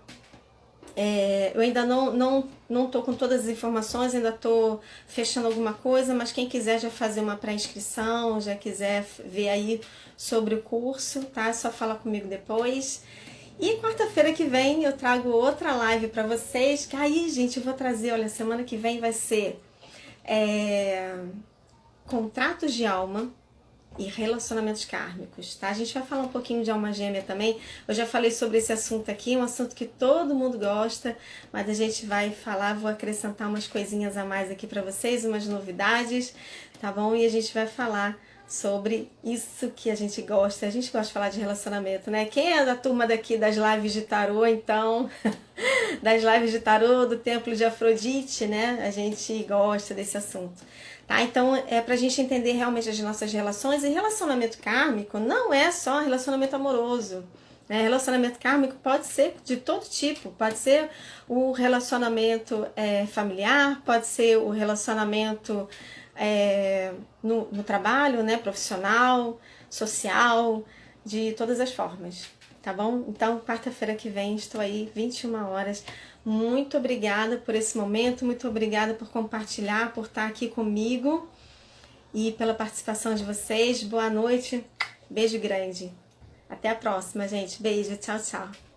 eu ainda não tô com todas as informações, ainda tô fechando alguma coisa, mas quem quiser já fazer uma pré-inscrição, já quiser ver aí sobre o curso, tá? É só falar comigo depois. E quarta-feira que vem eu trago outra live para vocês, que aí, gente, eu vou trazer, olha, semana que vem vai ser contratos de alma e relacionamentos kármicos, tá? A gente vai falar um pouquinho de alma gêmea também. Eu já falei sobre esse assunto aqui, um assunto que todo mundo gosta, mas a gente vai falar, vou acrescentar umas coisinhas a mais aqui para vocês, umas novidades, tá bom? E a gente vai falar sobre isso que a gente gosta de falar de relacionamento, né? Quem é da turma daqui das lives de tarô, então, das lives de tarô, do templo de Afrodite, né? A gente gosta desse assunto, tá? Então, é pra gente entender realmente as nossas relações, e relacionamento kármico não é só relacionamento amoroso, né? Relacionamento kármico pode ser de todo tipo, pode ser o relacionamento familiar, pode ser o relacionamento no trabalho, né, profissional, social, de todas as formas, tá bom? Então, quarta-feira que vem estou aí, 21 horas. Muito obrigada por esse momento, muito obrigada por compartilhar, por estar aqui comigo e pela participação de vocês. Boa noite, beijo grande. Até a próxima, gente. Beijo, tchau, tchau.